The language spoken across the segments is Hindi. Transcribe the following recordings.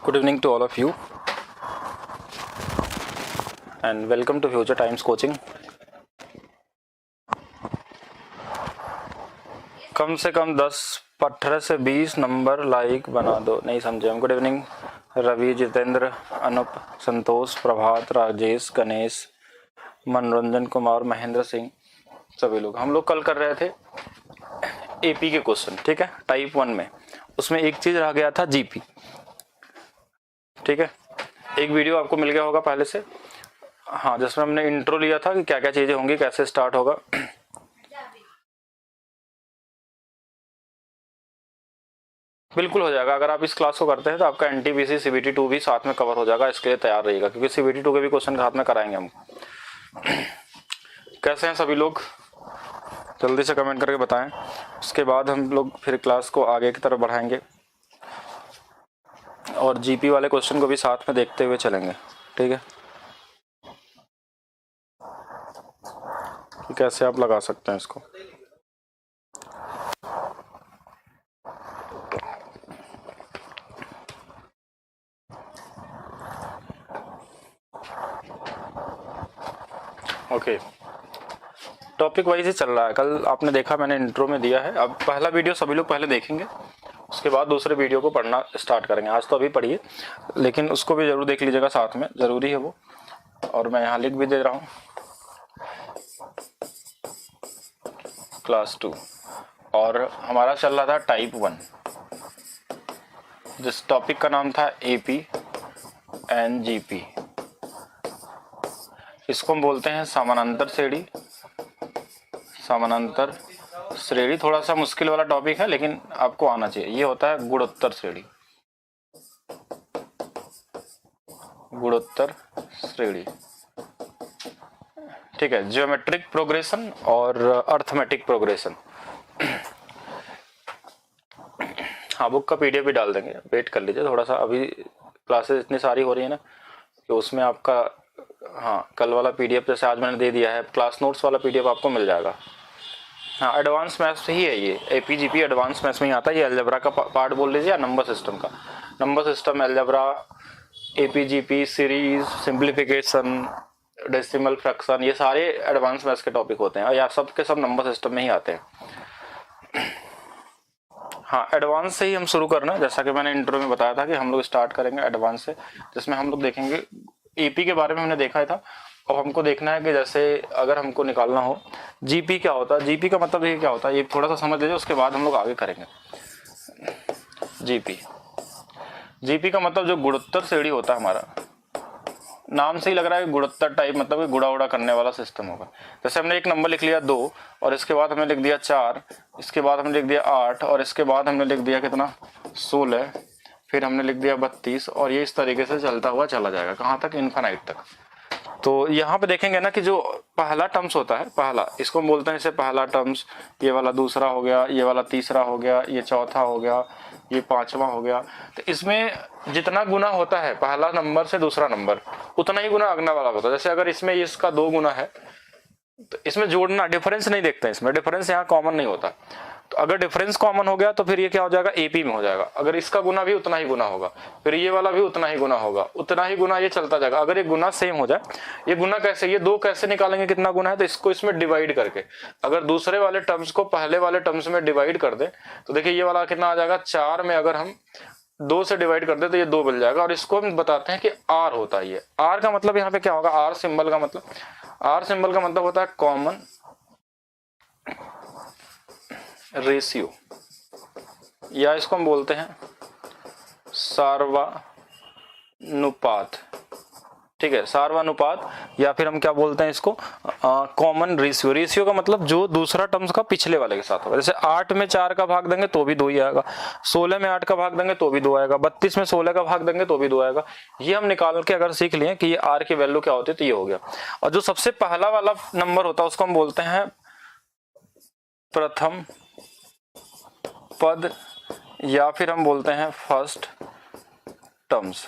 Good evening to all of you and welcome to Future Times Coaching. कम से कम 10, 18 से 20 नंबर लाइक बना दो, नहीं समझे हम। गुड इवनिंग रवि, जितेंद्र, अनुप, संतोष, प्रभात, राजेश, गणेश, मनोरंजन कुमार, महेंद्र सिंह, सभी लोग। हम लोग कल कर रहे थे एपी के क्वेश्चन, ठीक है, टाइप 1 में। उसमें एक चीज रह गया था जीपी, ठीक है। एक वीडियो आपको मिल गया होगा पहले से, हाँ, जिसमें हमने इंट्रो लिया था कि क्या क्या चीजें होंगी, कैसे स्टार्ट होगा। बिल्कुल हो जाएगा। अगर आप इस क्लास को करते हैं तो आपका एनटीपीसी सीबीटी 2 भी साथ में कवर हो जाएगा। इसके लिए तैयार रहिएगा क्योंकि सीबीटी 2 के भी क्वेश्चन हाथ में कराएंगे हम। कैसे हैं सभी लोग, जल्दी से कमेंट करके बताएं। उसके बाद हम लोग फिर क्लास को आगे की तरफ बढ़ाएंगे और जीपी वाले क्वेश्चन को भी साथ में देखते हुए चलेंगे, ठीक है, कि कैसे आप लगा सकते हैं इसको। ओके, टॉपिक वाइज ही चल रहा है। कल आपने देखा, मैंने इंट्रो में दिया है। अब पहला वीडियो सभी लोग पहले देखेंगे, उसके बाद दूसरे वीडियो को पढ़ना स्टार्ट करेंगे। आज तो अभी पढ़िए, लेकिन उसको भी जरूर देख लीजिएगा, साथ में जरूरी है वो। और मैं यहाँ लिख भी दे रहा हूँ क्लास 2, और हमारा चल रहा था टाइप 1, जिस टॉपिक का नाम था एपी एंड जीपी। इसको हम बोलते हैं समानांतर श्रेणी। समानांतर श्रेणी थोड़ा सा मुश्किल वाला टॉपिक है, लेकिन आपको आना चाहिए। ये होता है गुणोत्तर श्रेणी। गुणोत्तर श्रेणी, ठीक है। ज्योमेट्रिक प्रोग्रेशन और अर्थमेटिक प्रोग्रेशन। हाँ, बुक का पीडीएफ भी डाल देंगे, वेट कर लीजिए थोड़ा सा। अभी क्लासेस इतनी सारी हो रही है ना कि उसमें आपका, हाँ, कल वाला पीडीएफ जैसे आज मैंने दे दिया है, क्लास नोट्स वाला पीडीएफ आपको मिल जाएगा। हाँ, एडवांस मैथ्स ही है ये, एपीजीपी एडवांस मैथ्स में ही आता है। ये अलजेब्रा का पार्ट बोल लीजिए या नंबर सिस्टम का। Number system, algebra, AP GP, series, simplification, decimal fraction, ये सारे एडवांस मैथ्स के टॉपिक होते हैं, या सब के सब नंबर सिस्टम में ही आते हैं। हाँ, एडवांस से ही हम शुरू करना, जैसा कि मैंने इंट्रो में बताया था कि हम लोग स्टार्ट करेंगे एडवांस से, जिसमें हम लोग देखेंगे एपी के बारे में हमने देखा था। और हमको देखना है कि जैसे अगर हमको निकालना हो जीपी क्या होता है, जीपी का मतलब ये क्या होता है, ये थोड़ा सा समझ लीजिए, उसके बाद हम लोग आगे करेंगे। जीपी, जीपी का मतलब जो गुणोत्तर श्रेणी होता है हमारा, नाम से ही लग रहा है गुणोत्तर टाइप, मतलब कि गुणा उड़ा करने वाला सिस्टम होगा। जैसे हमने एक नंबर लिख लिया 2, और इसके बाद हमने लिख दिया 4, इसके बाद हमने लिख दिया 8, और इसके बाद हमने लिख दिया कितना 16, फिर हमने लिख दिया 32, और ये इस तरीके से चलता हुआ चला जाएगा। कहाँ तक? इनफाइनाइट तक। तो यहाँ पे देखेंगे ना कि जो पहला टर्म्स होता है, पहला, इसको हम बोलते हैं इसे पहला टर्म्स, ये वाला दूसरा हो गया, ये वाला तीसरा हो गया, ये चौथा हो गया, ये पांचवा हो गया। तो इसमें जितना गुना होता है पहला नंबर से दूसरा नंबर, उतना ही गुना अगला वाला होता है। जैसे अगर इसमें इसका 2 गुना है तो इसमें जोड़ना, डिफरेंस नहीं देखते हैं इसमें, डिफरेंस यहाँ कॉमन नहीं होता। तो अगर डिफरेंस कॉमन हो गया तो फिर ये क्या हो जाएगा, एपी में हो जाएगा। अगर इसका गुना भी उतना ही गुना होगा, फिर ये वाला भी उतना ही गुना होगा, उतना ही गुना, ये चलता जाएगा। अगर ये गुना सेम हो जाए, ये गुना कैसे, ये 2 कैसे निकालेंगे कितना गुना है, तो इसको इसमें डिवाइड करके, अगर दूसरे वाले टर्म्स को पहले वाले टर्म्स में डिवाइड कर दे तो देखिए ये वाला कितना आ जाएगा 4 में अगर हम 2 से डिवाइड कर दे तो ये 2 मिल जाएगा। और इसको हम बताते हैं कि आर होता है। ये आर का मतलब यहाँ पे क्या होगा, आर सिंबल का मतलब, आर सिंबल का मतलब होता है कॉमन रेशियो, या इसको हम बोलते हैं सार्वनुपात, ठीक है, सार्वनुपात, या फिर हम क्या बोलते हैं इसको, कॉमन रेशियो। रेशियो का मतलब जो दूसरा टर्म्स का पिछले वाले के साथ होगा। जैसे 8 में 4 का भाग देंगे तो भी 2 ही आएगा, 16 में 8 का भाग देंगे तो भी 2 आएगा, 32 में 16 का भाग देंगे तो भी 2 आएगा। ये हम निकाल के अगर सीख लिए कि ये आर की वैल्यू क्या होती है तो ये हो गया। और जो सबसे पहला वाला नंबर होता है उसको हम बोलते हैं प्रथम पद, या फिर हम बोलते हैं फर्स्ट टर्म्स।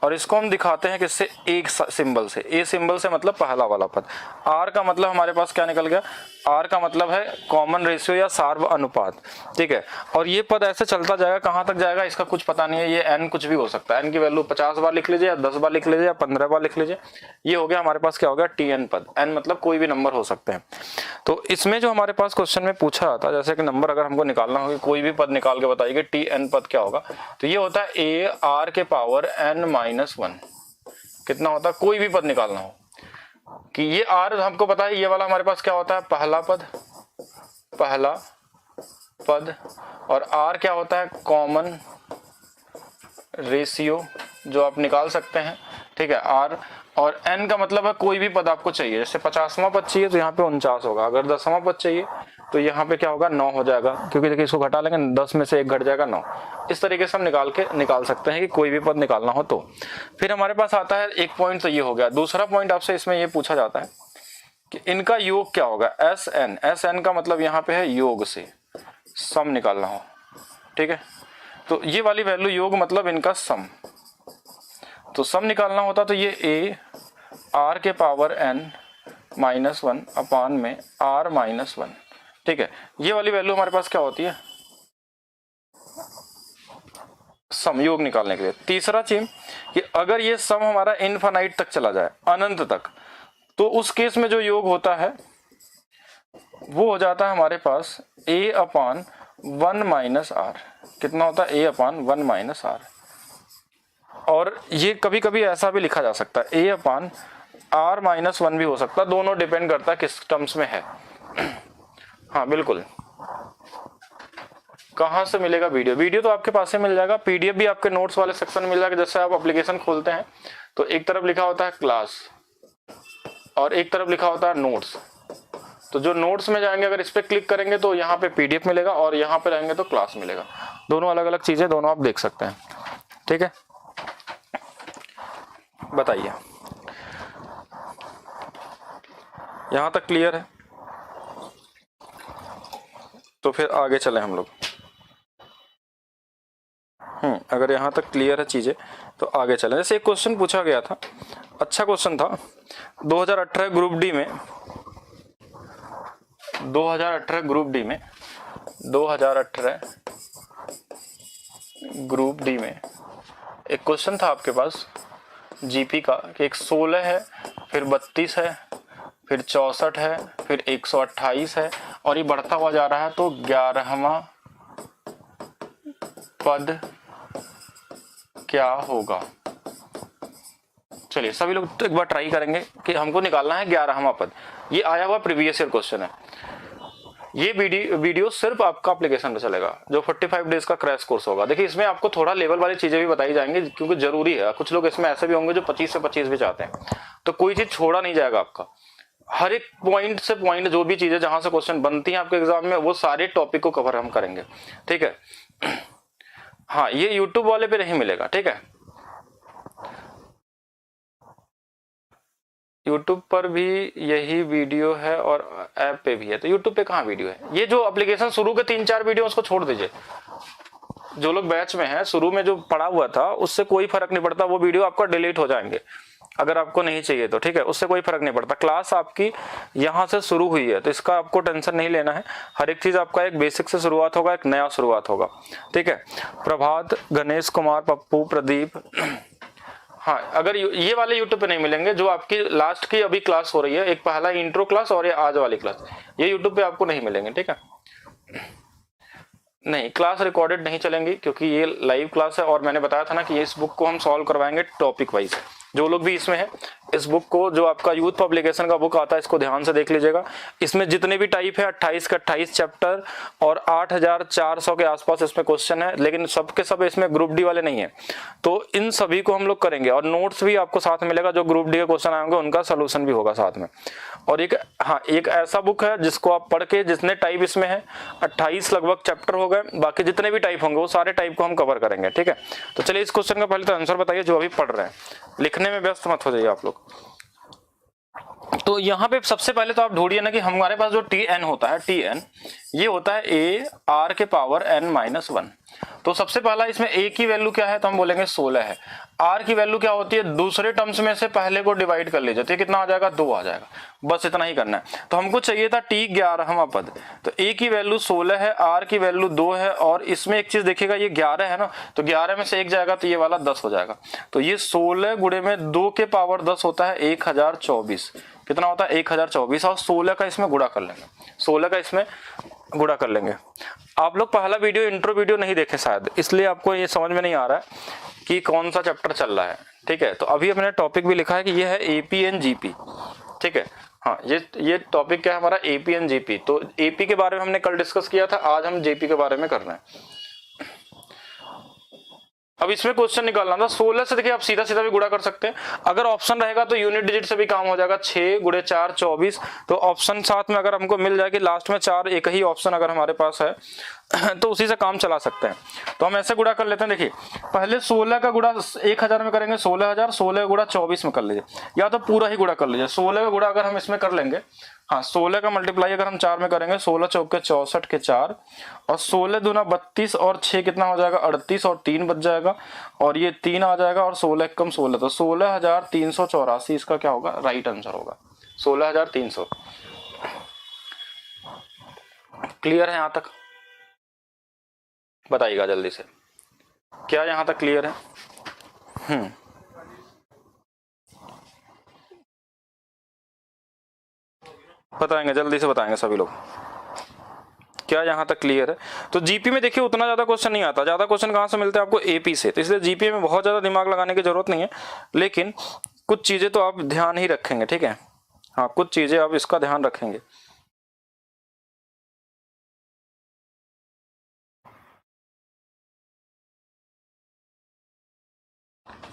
और इसको हम दिखाते हैं किससे, एक सिंबल से। ए सिंबल से मतलब पहला वाला पद। आर का मतलब हमारे पास क्या निकल गया, आर का मतलब है कॉमन रेशियो या सार्व अनुपात, ठीक है। और ये पद ऐसे चलता जाएगा, कहाँ तक जाएगा इसका कुछ पता नहीं है, ये एन कुछ भी हो सकता है, एन की वैल्यू 50 बार लिख लीजिए या 10 बार लिख लीजिए या 15 बार लिख लीजिए। ये हो गया हमारे पास क्या हो गया, टी एन पद। एन मतलब कोई भी नंबर हो सकते हैं। तो इसमें जो हमारे पास क्वेश्चन में पूछा जाता है, जैसे कि नंबर अगर हमको निकालना हो, कोई भी पद निकाल के बताइए कि टी एन पद क्या होगा, तो ये होता है ए आर के पावर एन माइनस 1। कितना होता है, कोई भी पद निकालना हो कि ये आर हमको पता है, ये वाला हमारे पास क्या होता है, पहला पद, और आर क्या होता है, कॉमन रेशियो, जो आप निकाल सकते हैं, ठीक है, आर। और एन का मतलब है कोई भी पद आपको चाहिए, जैसे 50वां पद चाहिए तो यहाँ पे 49 होगा, अगर 10वां पद चाहिए तो यहाँ पे क्या होगा, 9 हो जाएगा, क्योंकि देखिए इसको घटा लेंगे 10 में से 1 घट जाएगा 9। इस तरीके से हम निकाल सकते हैं कि कोई भी पद निकालना हो तो। फिर हमारे पास आता है एक पॉइंट, तो ये हो गया। दूसरा पॉइंट आपसे इसमें ये पूछा जाता है कि इनका योग क्या होगा, एस एन का मतलब यहाँ पे है योग से सम निकालना हो, ठीक है। तो ये वाली वैल्यू योग मतलब इनका सम, तो सम निकालना होता तो ये ए आर के पावर एन माइनस 1 अपान में आर माइनस 1, ठीक है। ये वाली वैल्यू हमारे पास क्या होती है, सम, योग निकालने के लिए। तीसरा चीज कि अगर ये सम हमारा इनफाइनाइट तक चला जाए, अनंत तक, तो उस केस में जो योग होता है वो हो जाता है हमारे पास a अपान 1 माइनस आर। कितना होता है, a अपान 1 माइनस आर। और ये कभी कभी ऐसा भी लिखा जा सकता है, a अपान आर माइनस 1 भी हो सकता है, दोनों डिपेंड करता है किस टर्म्स में है। हाँ बिल्कुल। कहाँ से मिलेगा वीडियो तो आपके पास से मिल जाएगा, पीडीएफ भी आपके नोट्स वाले सेक्शन में मिल जाएगा। जैसे आप एप्लीकेशन खोलते हैं तो एक तरफ लिखा होता है क्लास और एक तरफ लिखा होता है नोट्स, तो जो नोट्स में जाएंगे अगर इस पे क्लिक करेंगे तो यहाँ पे पीडीएफ मिलेगा, और यहाँ पे रहेंगे तो क्लास मिलेगा। दोनों अलग अलग चीजें, दोनों आप देख सकते हैं, ठीक है। बताइए, यहां तक क्लियर है? तो फिर आगे चले हम लोग। अगर यहां तक क्लियर है चीजें तो आगे चलें। जैसे एक क्वेश्चन पूछा गया था, अच्छा क्वेश्चन था, 2018 ग्रुप डी में 2018 ग्रुप डी में एक क्वेश्चन था आपके पास जीपी का कि एक 16 है, फिर 32 है, फिर 64 है, फिर 128 है, और ये बढ़ता हुआ जा रहा है, तो 11वां पद क्या होगा। चलिए सभी लोग तो एक बार ट्राई करेंगे कि हमको निकालना है 11वां पद। ये आया हुआ प्रीवियस ईयर क्वेश्चन है। ये वीडियो सिर्फ आपका एप्लीकेशन में चलेगा, जो 45 डेज का क्रैश कोर्स होगा। देखिए इसमें आपको थोड़ा लेवल वाली चीजें भी बताई जाएंगी, क्योंकि जरूरी है। कुछ लोग इसमें ऐसे भी होंगे जो 25 से 25 भी चाहते हैं, तो कोई चीज छोड़ा नहीं जाएगा आपका। हर एक पॉइंट से पॉइंट, जो भी चीजें जहां से क्वेश्चन बनती हैं आपके एग्जाम में, वो सारे टॉपिक को कवर हम करेंगे, ठीक है। हाँ, ये यूट्यूब वाले पे नहीं मिलेगा, ठीक है। यूट्यूब पर भी यही वीडियो है और ऐप पे भी है। तो यूट्यूब पे कहाँ वीडियो है? ये जो एप्लीकेशन शुरू के 3-4 वीडियो उसको छोड़ दीजिए। जो लोग बैच में हैं, शुरू में जो पढ़ा हुआ था उससे कोई फर्क नहीं पड़ता, वो वीडियो आपका डिलीट हो जाएंगे अगर आपको नहीं चाहिए तो, ठीक है। उससे कोई फर्क नहीं पड़ता। क्लास आपकी यहाँ से शुरू हुई है तो इसका आपको टेंशन नहीं लेना है। हर एक चीज आपका एक बेसिक से शुरुआत होगा, एक नया शुरुआत होगा, ठीक है। प्रभात, गणेश कुमार, पप्पू, प्रदीप, हाँ, अगर ये वाले यूट्यूब पे नहीं मिलेंगे। जो आपकी लास्ट की अभी क्लास हो रही है, एक पहला इंट्रो क्लास और ये आज वाली क्लास, ये यूट्यूब पे आपको नहीं मिलेंगे, ठीक है। नहीं, क्लास रिकॉर्डेड नहीं चलेंगी, क्योंकि ये लाइव क्लास है। और मैंने बताया था ना कि इस बुक को हम सॉल्व करवाएंगे टॉपिक वाइज। जो लोग भी इसमें है, इस बुक को, जो आपका यूथ पब्लिकेशन का बुक आता है, इसको ध्यान से देख लीजिएगा। इसमें जितने भी टाइप है 28 का 28 चैप्टर और 8400 के आसपास इसमें क्वेश्चन है, लेकिन सबके सब इसमें ग्रुप डी वाले नहीं है। तो इन सभी को हम लोग करेंगे, और नोट्स भी आपको साथ मिलेगा। जो ग्रुप डी के क्वेश्चन आएंगे उनका सोल्यूशन भी होगा साथ में। और एक ऐसा बुक है जिसको आप पढ़ के, जितने टाइप इसमें है 28 लगभग चैप्टर हो गए, बाकी जितने भी टाइप होंगे वो सारे टाइप को हम कवर करेंगे, ठीक है। तो चलिए इस क्वेश्चन का पहले तो आंसर बताइए, जो अभी पढ़ रहे हैं। लिखने में व्यस्त मत हो जाइए आप लोग। तो यहाँ पे सबसे पहले तो आप ढूंढिए ना कि हमारे पास जो टी एन होता है, टी एन ये होता है ए आर के पावर एन माइनस 1। तो सबसे पहला इसमें a की वैल्यू क्या है, तो हम बोलेंगे 16 है। r की वैल्यू क्या होती है, दूसरे टर्म्स में से पहले को डिवाइड कर लीजिए, तो कितना आ जाएगा, 2 आ जाएगा। बस इतना ही करना है। तो हमको चाहिए था t 11वां पद, तो a की वैल्यू 16 है, r की वैल्यू 2 है, और इसमें एक चीज देखिएगा, ये 11 है ना, तो 11 में से 1 जाएगा तो ये वाला 10 हो जाएगा। तो ये 16 गुणे में 2 के पावर 10 होता है 1024। कितना होता है, 1024, और 16 का इसमें गुणा कर लेंगे, 16 का इसमें गुणा कर लेंगे। आप लोग पहला वीडियो इंट्रो वीडियो नहीं देखे शायद, इसलिए आपको ये समझ में नहीं आ रहा है कि कौन सा चैप्टर चल रहा है। ठीक है, तो अभी अपने टॉपिक भी लिखा है कि ये है एपी एंड जीपी। ठीक है, हाँ, ये टॉपिक क्या है हमारा, एपी एंड जीपी। तो एपी के बारे में हमने कल डिस्कस किया था, आज हम जेपी के बारे में कर रहे हैं। अब इसमें क्वेश्चन निकालना था 16 से, देखिए आप सीधा सीधा भी गुणा कर सकते हैं। अगर ऑप्शन रहेगा तो यूनिट डिजिट से भी काम हो जाएगा, 6 गुणे 4 24। तो ऑप्शन साथ में अगर हमको मिल जाए कि लास्ट में 4 एक ही ऑप्शन अगर हमारे पास है तो उसी से काम चला सकते हैं। तो हम ऐसे गुणा कर लेते हैं। देखिए पहले 16 का गुणा 1000 में करेंगे, 16000, 16 गुणा 24 में कर लीजिए, या तो पूरा ही गुणा कर लीजिए। 16 का गुणा अगर हम इसमें कर लेंगे, हाँ 16 का मल्टीप्लाई अगर हम 4 में करेंगे, 16 चौके 64 के 4, और 16 दूना 32, और 6 कितना हो जाएगा 38, और 3 बच जाएगा, और ये 3 आ जाएगा, और 16 कम 16, तो 16384 इसका क्या होगा, राइट आंसर होगा 16300। क्लियर है यहाँ तक, बताइएगा जल्दी से, क्या यहाँ तक क्लियर है? बताएंगे, जल्दी से बताएंगे सभी लोग, क्या यहाँ तक क्लियर है? तो जीपी में देखिए उतना ज्यादा क्वेश्चन नहीं आता, ज्यादा क्वेश्चन कहाँ से मिलते हैं आपको, एपी से। तो इसलिए जीपी में बहुत ज्यादा दिमाग लगाने की जरूरत नहीं है, लेकिन कुछ चीजें तो आप ध्यान ही रखेंगे। ठीक है, हाँ कुछ चीजें आप इसका ध्यान रखेंगे।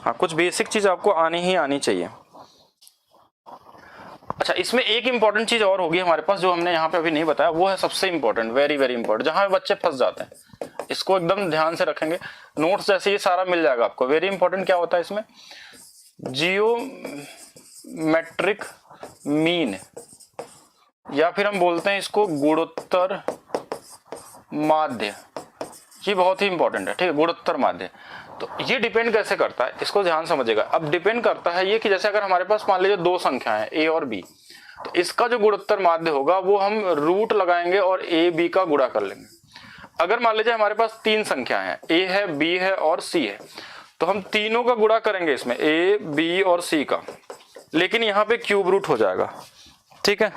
हाँ कुछ बेसिक चीज आपको आनी ही आनी चाहिए। अच्छा, इसमें एक इंपॉर्टेंट चीज और होगी हमारे पास जो हमने यहाँ पे अभी नहीं बताया, वो है सबसे इंपॉर्टेंट, वेरी वेरी इंपॉर्टेंट, जहां बच्चे फंस जाते हैं। इसको एकदम ध्यान से रखेंगे, नोट्स जैसे ये सारा मिल जाएगा आपको। वेरी इंपॉर्टेंट क्या होता है इसमें, जियोमेट्रिक मीन, या फिर हम बोलते हैं इसको गुणोत्तर माध्य। ये बहुत ही इंपॉर्टेंट है। ठीक है, गुणोत्तर माध्य। तो ये डिपेंड कैसे करता है, इसको ध्यान समझिएगा। अब डिपेंड करता है ये कि जैसे अगर हमारे पास मान लीजिए 2 संख्याएं ए और बी, तो इसका जो गुणोत्तर माध्य होगा वो हम रूट लगाएंगे और ए बी का गुणा कर लेंगे। अगर मान लीजिए हमारे पास 3 संख्याएं हैं, ए है, बी है और सी है, तो हम तीनों का गुणा करेंगे इसमें, ए बी और सी का, लेकिन यहाँ पे क्यूब रूट हो जाएगा। ठीक है,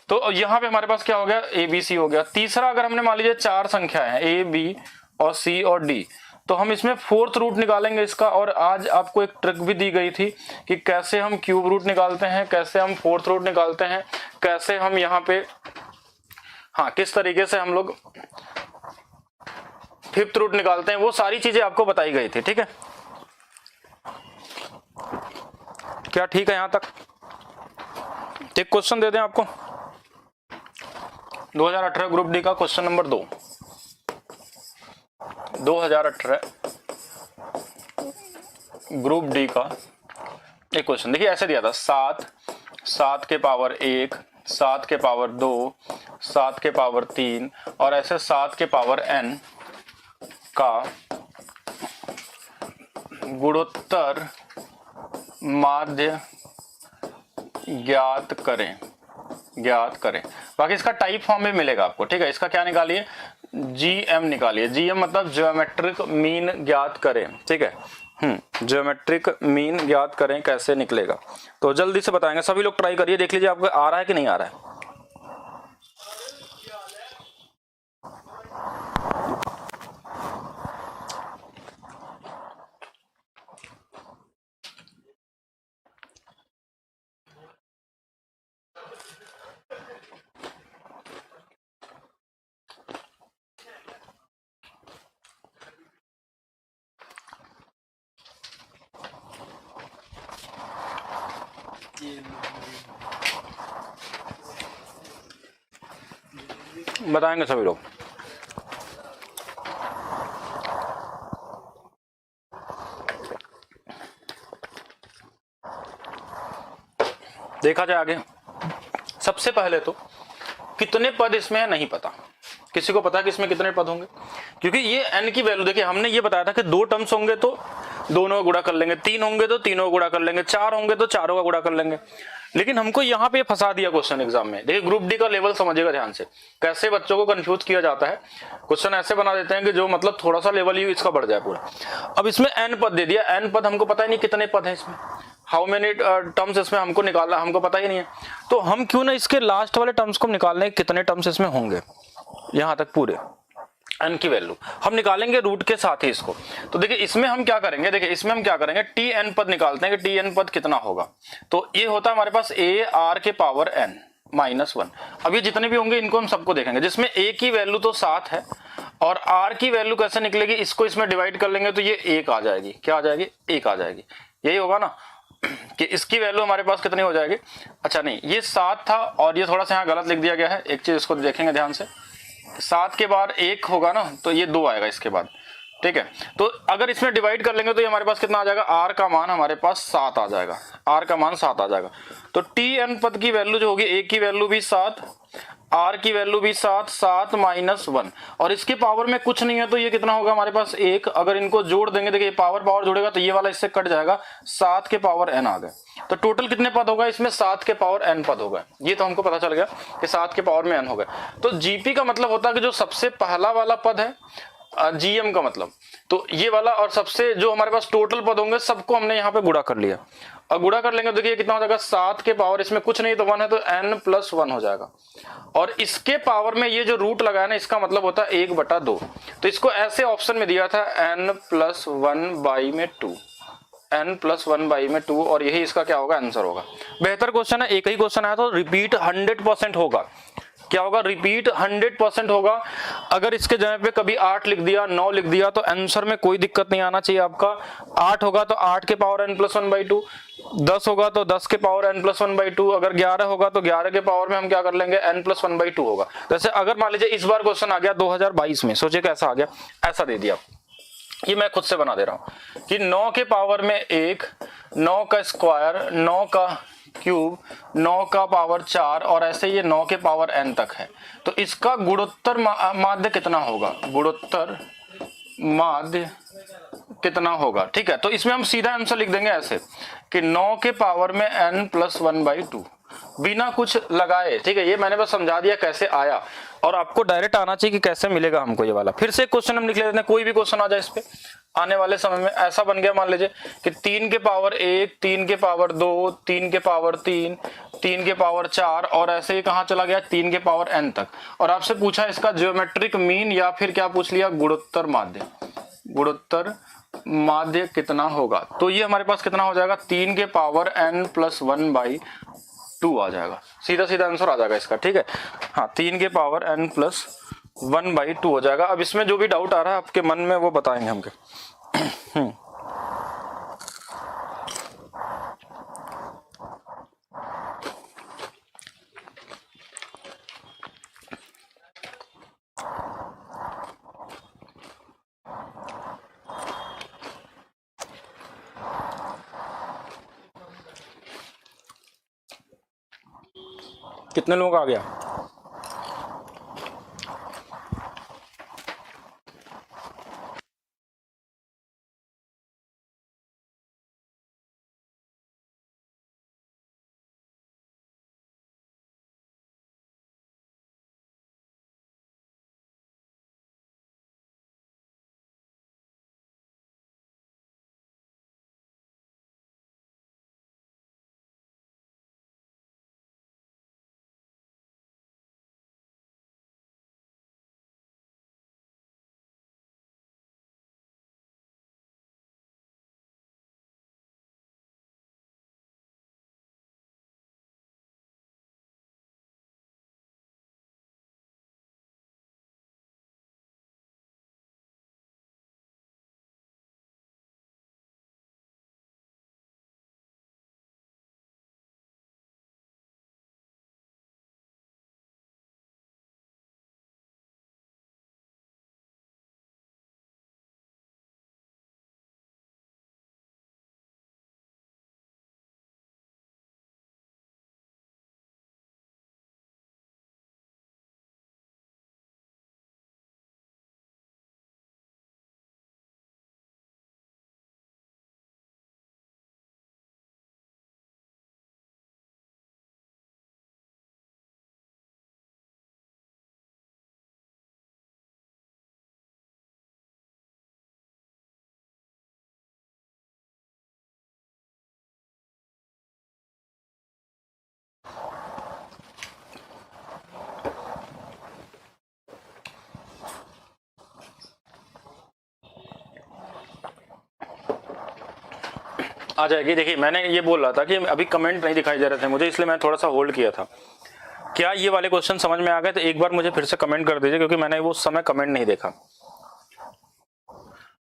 तो यहाँ पे हमारे पास क्या हो गया, ए बी सी हो गया। तीसरा, अगर हमने मान लीजिए 4 संख्याएं हैं, ए बी और सी और डी, तो हम इसमें 4th रूट निकालेंगे इसका। और आज आपको एक ट्रिक भी दी गई थी कि कैसे हम क्यूब रूट निकालते हैं, कैसे हम 4th रूट निकालते हैं, कैसे हम यहाँ पे, हाँ किस तरीके से हम लोग 5th रूट निकालते हैं, वो सारी चीजें आपको बताई गई थी। ठीक है, क्या ठीक है यहाँ तक? एक क्वेश्चन दे दें आपको, 2018 ग्रुप डी का क्वेश्चन नंबर 2, 2018 ग्रुप डी का एक क्वेश्चन। देखिए ऐसे दिया था, 7, 7 के पावर 1, 7 के पावर 2, 7 के पावर 3, और ऐसे 7 के पावर n का गुणोत्तर माध्य ज्ञात करें, ज्ञात करें। बाकी इसका टाइप फॉर्म में मिलेगा आपको। ठीक है, इसका क्या निकालिए, जीएम निकालिए। जीएम मतलब ज्योमेट्रिक मीन ज्ञात करें। ठीक है, ज्योमेट्रिक मीन ज्ञात करें, कैसे निकलेगा तो जल्दी से बताएंगे। सभी लोग ट्राई करिए, देख लीजिए आपको आ रहा है कि नहीं आ रहा है। बताएंगे सभी लोग। देखा जाए आगे, सबसे पहले तो कितने पद इसमें है नहीं पता। किसी को पता है कि इसमें कितने पद होंगे? क्योंकि ये n की वैल्यू देखिए, हमने ये बताया था कि 2 टर्म्स होंगे तो दोनों का गुणा कर लेंगे, 3 होंगे तो तीनों का गुणा कर लेंगे, 4 होंगे तो चारों का गुणा कर लेंगे। लेकिन हमको यहाँ पे फंसा दिया क्वेश्चन एग्जाम में। देखिए ग्रुप डी का लेवल समझिएगा ध्यान से, कैसे बच्चों को कंफ्यूज किया जाता है। क्वेश्चन ऐसे बना देते हैं कि जो मतलब थोड़ा सा लेवल ही इसका बढ़ जाए पूरा। अब इसमें n पद दे दिया, n पद हमको पता ही नहीं कितने पद है इसमें, हाउ मेनी टर्म्स इसमें हमको निकालना, हमको पता ही नहीं है। तो हम क्यों ना इसके लास्ट वाले टर्म्स को निकाल लें, कितने टर्म्स इसमें होंगे यहां तक पूरे n की वैल्यू हम निकालेंगे रूट के साथ ही इसको। तो देखिए इसमें हम क्या करेंगे, देखिए इसमें हम क्या करेंगे, tn पद निकालते हैं कि tn पद कितना होगा। तो ये होता है हमारे पास a r के पावर n -1। अब ये जितने भी होंगे इनको हम सबको देखेंगे, जिसमें a की वैल्यू तो 7 है और r की वैल्यू कैसे निकलेगी, इसको इसमें डिवाइड कर लेंगे तो ये 1 आ जाएगी। क्या आ जाएगी? 1 आ जाएगी। यही होगा ना कि इसकी वैल्यू हमारे पास कितनी हो जाएगी। अच्छा नहीं, ये 7 था और ये थोड़ा सा यहाँ गलत लिख दिया गया है, एक चीज इसको देखेंगे ध्यान से। 7 के बाद 1 होगा ना तो ये 2 आएगा इसके बाद, ठीक है। तो अगर इसमें डिवाइड कर लेंगे तो ये हमारे पास कितना आ जाएगा, r का मान हमारे पास 7 आ जाएगा, r का मान 7 आ जाएगा। तो tn पद की वैल्यू जो होगी, a की वैल्यू भी 7, r की वैल्यू भी 7, 7 -1 और इसके पावर में कुछ नहीं है तो ये कितना होगा हमारे पास 1। अगर इनको जोड़ देंगे, देखिए पावर जुड़ेगा तो ये वाला इससे कट जाएगा, 7 के पावर n आ गए। तो टोटल कितने पद होगा इसमें, 7 के पावर n पद होगा। ये तो हमको पता चल गया कि 7 के पावर में n हो गए। तो जीपी का मतलब होता है कि जो सबसे पहला वाला पद है, जीएम का मतलब तो ये वाला, और सबसे जो हमारे पास टोटल पद होंगे सबको हमने यहाँ पे गुणा कर लिया। और गुणा कर लेंगे तो देखिए कितना हो जाएगा, 7 के पावर, इसमें कुछ नहीं तो 1 है तो n+1 हो जाएगा। और इसके पावर में ये जो रूट लगा है ना, इसका मतलब होता है 1/2। तो इसको ऐसे ऑप्शन में दिया था n+1/2, n+1/2 और यही इसका क्या होगा, आंसर होगा। बेहतर क्वेश्चन है, एक ही क्वेश्चन आया तो रिपीट 100% होगा। क्या होगा, रिपीट 100% होगा। अगर इसके जगह पे कभी 8 लिख दिया, 9 लिख दिया तो आंसर में कोई दिक्कत नहीं आना चाहिए आपका। 8 होगा तो 8 के पावर n+1/2, 10 होगा तो 10 के पावर n+1/2, अगर 11 होगा तो 11 के पावर में हम क्या कर लेंगे, n+1/2 होगा। जैसे अगर मान लीजिए इस बार क्वेश्चन आ गया 2022 में, सोचिए कैसा आ गया, ऐसा दे दिया। ये मैं खुद से बना दे रहा हूं कि 9 के पावर में 1, 9 का स्क्वायर, 9 का क्यूब, 9 का पावर 4 और ऐसे ये 9 के पावर n तक है। तो इसका गुणोत्तर माध्य कितना होगा, गुणोत्तर माध्य कितना होगा, ठीक है। तो इसमें हम सीधा आंसर लिख देंगे ऐसे कि 9 के पावर में n+1/2 बिना कुछ लगाए, ठीक है। ये मैंने बस समझा दिया कैसे आया, और आपको डायरेक्ट आना चाहिए कि कैसे मिलेगा हमको ये वाला। फिर से क्वेश्चन हम लिख लेते हैं, कोई भी क्वेश्चन आ जाए इस पे आने वाले समय में। ऐसा बन गया मान लीजिए कि 3 के पावर 1, 3 के पावर 2, 3 के पावर 3, 3 के पावर 4 और ऐसे ही कहाँ चला गया 3 के पावर n तक। और आपसे पूछा इसका ज्योमेट्रिक मीन या फिर क्या पूछ लिया, गुणोत्तर माध्य। गुणोत्तर माध्य कितना होगा, तो ये हमारे पास कितना हो जाएगा, 3 के पावर n+1/2 आ जाएगा। सीधा सीधा आंसर आ जाएगा इसका, ठीक है। हाँ, 3 के पावर n+1/2 हो जाएगा। अब इसमें जो भी डाउट आ रहा है आपके मन में वो बताएंगे हमके। कितने लोगों का आ गया? आ जाएगी। देखिए मैंने ये बोल रहा था कि अभी कमेंट नहीं दिखाई दे रहे थे मुझे, इसलिए मैं थोड़ा सा होल्ड किया था। क्या ये वाले क्वेश्चन समझ में आ गए? तो एक बार मुझे फिर से कमेंट कर दीजिए, क्योंकि मैंने वो समय कमेंट नहीं देखा।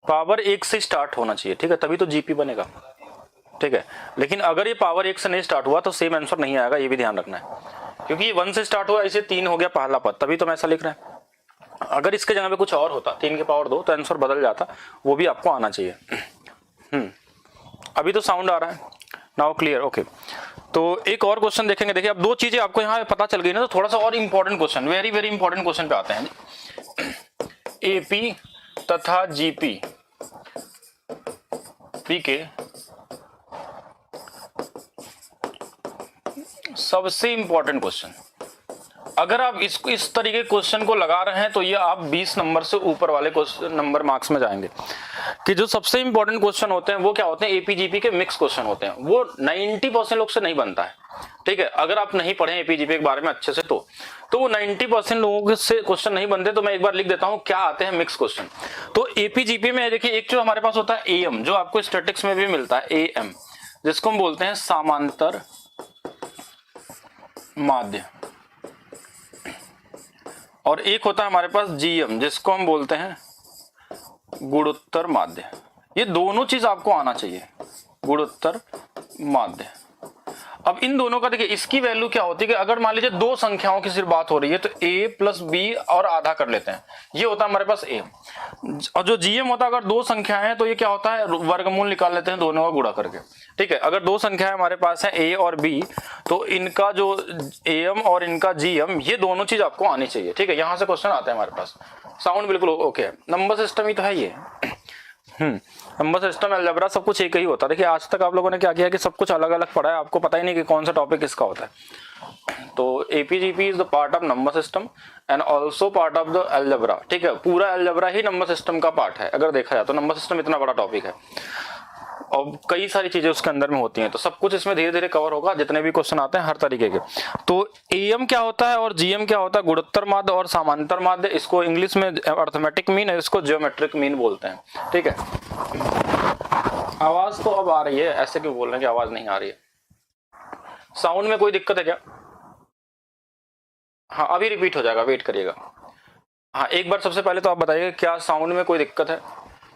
पावर 1 से स्टार्ट होना चाहिए, ठीक है, तभी तो जीपी बनेगा, ठीक है। लेकिन अगर ये पावर 1 से नहीं स्टार्ट हुआ तो सेम आंसर नहीं आएगा, ये भी ध्यान रखना है, क्योंकि ये 1 से स्टार्ट हुआ, इसे 3 हो गया पहला पद, तभी तो मैं ऐसा लिख रहा है। अगर इसके जगह पे कुछ और होता, 3 की पावर 2, तो आंसर बदल जाता, वो भी आपको आना चाहिए। अभी तो साउंड आ रहा है, नाउ क्लियर, ओके। तो एक और क्वेश्चन देखेंगे। देखिए अब 2 चीजें आपको यहाँ पता चल गई ना, तो थोड़ा सा और important question, very very important question पे आते हैं। एपी तथा जीपी के सबसे इंपॉर्टेंट क्वेश्चन, अगर आप इसको इस तरीके क्वेश्चन को लगा रहे हैं तो ये आप 20 नंबर से ऊपर वाले क्वेश्चन नंबर मार्क्स में जाएंगे। कि जो सबसे इंपॉर्टेंट क्वेश्चन होते हैं वो क्या होते हैं, एपीजीपी के मिक्स क्वेश्चन होते हैं, वो 90% लोग से नहीं बनता है, ठीक है। अगर आप नहीं पढ़े एपीजीपी के बारे में अच्छे से तो वो 90% लोगों से क्वेश्चन नहीं बनते। तो मैं एक बार लिख देता हूं क्या आते हैं मिक्स क्वेश्चन। तो एपीजीपी में देखिए एक जो हमारे पास होता है एएम, जो आपको स्टैटिक्स में भी मिलता है, एएम जिसको हम बोलते हैं समांतर माध्य, और एक होता है हमारे पास जीएम जिसको हम बोलते हैं गुणोत्तर माध्य। ये दोनों चीज आपको आना चाहिए, गुणोत्तर माध्य। अब इन दोनों का देखिए इसकी वैल्यू क्या होती है कि अगर मान लीजिए 2 संख्याओं की सिर्फ बात हो रही है तो a प्लस बी और आधा कर लेते हैं, ये होता है हमारे पास a। और जो जीएम होता है अगर 2 संख्याएं हैं तो ये क्या होता है, वर्गमूल निकाल लेते हैं दोनों का गुणा करके, ठीक है। अगर 2 संख्याएं हमारे पास है a और b, तो इनका जो am और इनका gm, ये दोनों चीज आपको आनी चाहिए, ठीक है। यहां से क्वेश्चन आता है हमारे पास। साउंड बिल्कुल ओके है। नंबर सिस्टम ही तो है ये। नंबर सिस्टम, अलजेब्रा सब कुछ एक ही होता है। देखिए आज तक आप लोगों ने क्या किया कि सब कुछ अलग अलग पढ़ा है, आपको पता ही नहीं कि कौन सा टॉपिक किसका होता है। तो AP GP is the part of number system and also part of the algebra, ठीक है। पूरा अलजेब्रा ही नंबर सिस्टम का पार्ट है अगर देखा जाए तो। नंबर सिस्टम इतना बड़ा टॉपिक है और कई सारी चीजें उसके अंदर में होती हैं, तो सब कुछ इसमें धीरे धीरे कवर होगा, जितने भी क्वेश्चन आते हैं हर तरीके के। तो एएम क्या होता है और जीएम क्या होता है, गुणोत्तर माध्य और समांतर माध्य। इसको इंग्लिश में अर्थमेटिक मीन है, इसको ज्योमेट्रिक मीन बोलते हैं, ठीक है। आवाज तो अब आ रही है, ऐसे क्यों बोल रहे हैं कि आवाज नहीं आ रही है? साउंड में कोई दिक्कत है क्या? हाँ अभी रिपीट हो जाएगा, वेट करिएगा। हाँ एक बार सबसे पहले तो आप बताइए क्या साउंड में कोई दिक्कत है।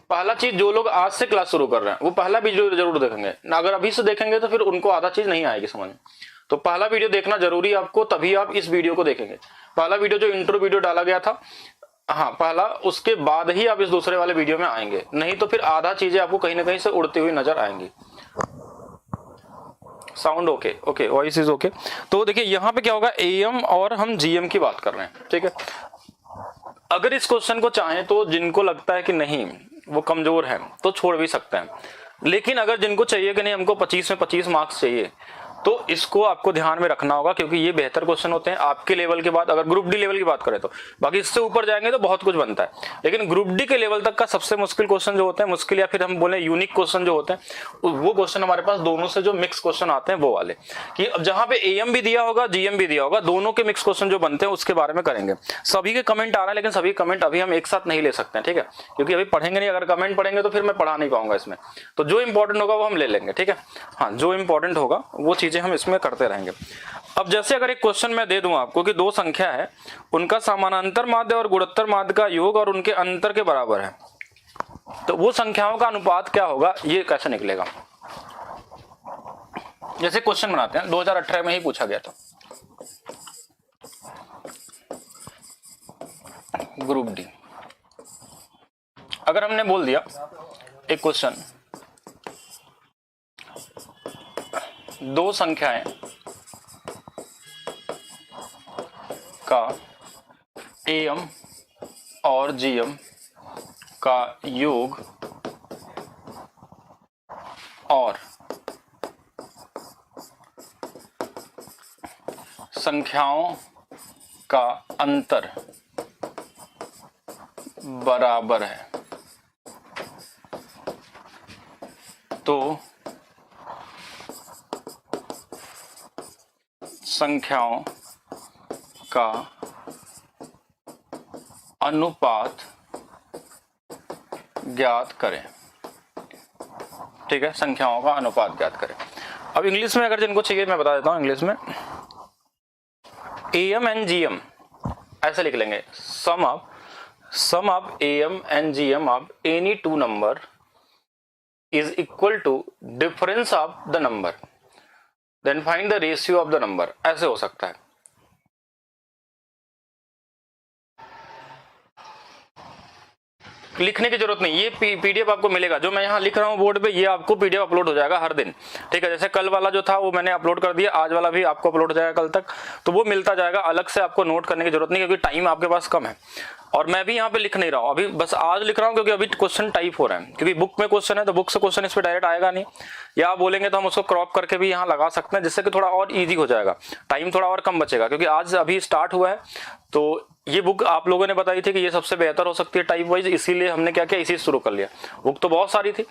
पहला चीज, जो लोग आज से क्लास शुरू कर रहे हैं वो पहला वीडियो जरूर देखेंगे ना, अगर अभी से देखेंगे तो फिर उनको आधा चीज नहीं आएगी समझ में। तो पहला वीडियो देखना जरूरी है आपको, तभी आप इस वीडियो को देखेंगे। पहला वीडियो जो इंट्रो वीडियो डाला गया था, हाँ पहला, उसके बाद ही आप इस दूसरे वाले वीडियो में आएंगे, नहीं तो फिर आधा चीजें आपको कहीं ना कहीं से उड़ती हुई नजर आएंगी। Sound okay, okay, voice is okay. तो देखिए यहाँ पे क्या होगा, एएम और हम जीएम की बात कर रहे हैं, ठीक है। अगर इस क्वेश्चन को चाहें तो जिनको लगता है कि नहीं वो कमजोर है तो छोड़ भी सकते हैं, लेकिन अगर जिनको चाहिए कि नहीं हमको 25 में 25 मार्क्स चाहिए, तो इसको आपको ध्यान में रखना होगा, क्योंकि ये बेहतर क्वेश्चन होते हैं आपके लेवल के बाद। अगर ग्रुप डी लेवल की बात करें तो, बाकी इससे ऊपर जाएंगे तो बहुत कुछ बनता है, लेकिन ग्रुप डी के लेवल तक का सबसे मुश्किल क्वेश्चन जो होते हैं, मुश्किल या फिर हम बोले यूनिक क्वेश्चन जो होते हैं, वो क्वेश्चन हमारे पास दोनों से जो मिक्स क्वेश्चन आते हैं वो वाले, कि अब जहां पे एएम भी दिया होगा जीएम भी दिया होगा, दोनों के मिक्स क्वेश्चन जो बनते हैं उसके बारे में करेंगे। सभी के कमेंट आ रहे हैं, लेकिन सभी कमेंट अभी हम एक साथ नहीं ले सकते हैं, ठीक है, क्योंकि अभी पढ़ेंगे नहीं। अगर कमेंट पढ़ेंगे तो फिर मैं पढ़ा नहीं पाऊंगा इसमें, तो जो इंपॉर्टेंट होगा वो हम ले लेंगे, ठीक है। हाँ जो इंपॉर्टेंट होगा वो चीजें हम इसमें करते रहेंगे। अब जैसे अगर एक क्वेश्चन मैं दे दूं आपको कि 2 संख्या है, उनका समानांतर माध्य और गुणोत्तर माध्य का योग और उनके अंतर के बराबर है, तो वो संख्याओं का अनुपात क्या होगा, ये कैसे निकलेगा। जैसे क्वेश्चन बनाते हैं, 2018 में ही पूछा गया था, ग्रुप डी। अगर हमने बोल दिया एक क्वेश्चन, 2 संख्याएं का एएम और जीएम का योग और संख्याओं का अंतर बराबर है, तो संख्याओं का अनुपात ज्ञात करें। ठीक है, संख्याओं का अनुपात ज्ञात करें। अब इंग्लिश में अगर जिनको चाहिए मैं बता देता हूं, इंग्लिश में AM एंड GM ऐसे लिख लेंगे, sum of AM and GM of any two number is equal to difference of the number, then find the ratio of the number, ऐसे हो सकता है। लिखने की जरूरत नहीं, ये पीडीएफ आपको मिलेगा, जो मैं यहाँ लिख रहा हूँ बोर्ड पे, ये आपको पीडीएफ अपलोड हो जाएगा हर दिन, ठीक है। जैसे कल वाला जो था वो मैंने अपलोड कर दिया, आज वाला भी आपको अपलोड हो जाएगा कल तक, तो वो मिलता जाएगा, अलग से आपको नोट करने की जरूरत नहीं, क्योंकि टाइम आपके पास कम है। और मैं भी यहाँ पे लिख नहीं रहा हूँ अभी, बस आज लिख रहा हूँ क्योंकि अभी क्वेश्चन टाइप हो रहा है, क्योंकि बुक में क्वेश्चन है तो बुक से क्वेश्चन इस पे डायरेक्ट आएगा नहीं, या आप बोलेंगे तो हम उसको क्रॉप करके भी यहाँ लगा सकते हैं, जिससे कि थोड़ा और इजी हो जाएगा, टाइम थोड़ा और कम बचेगा, क्योंकि आज अभी स्टार्ट हुआ है। तो ये बुक आप लोगों ने बताई थी कि ये सबसे बेहतर हो सकती है टाइप वाइज, इसीलिए हमने क्या किया, इसी से शुरू कर लिया। बुक तो बहुत सारी थी,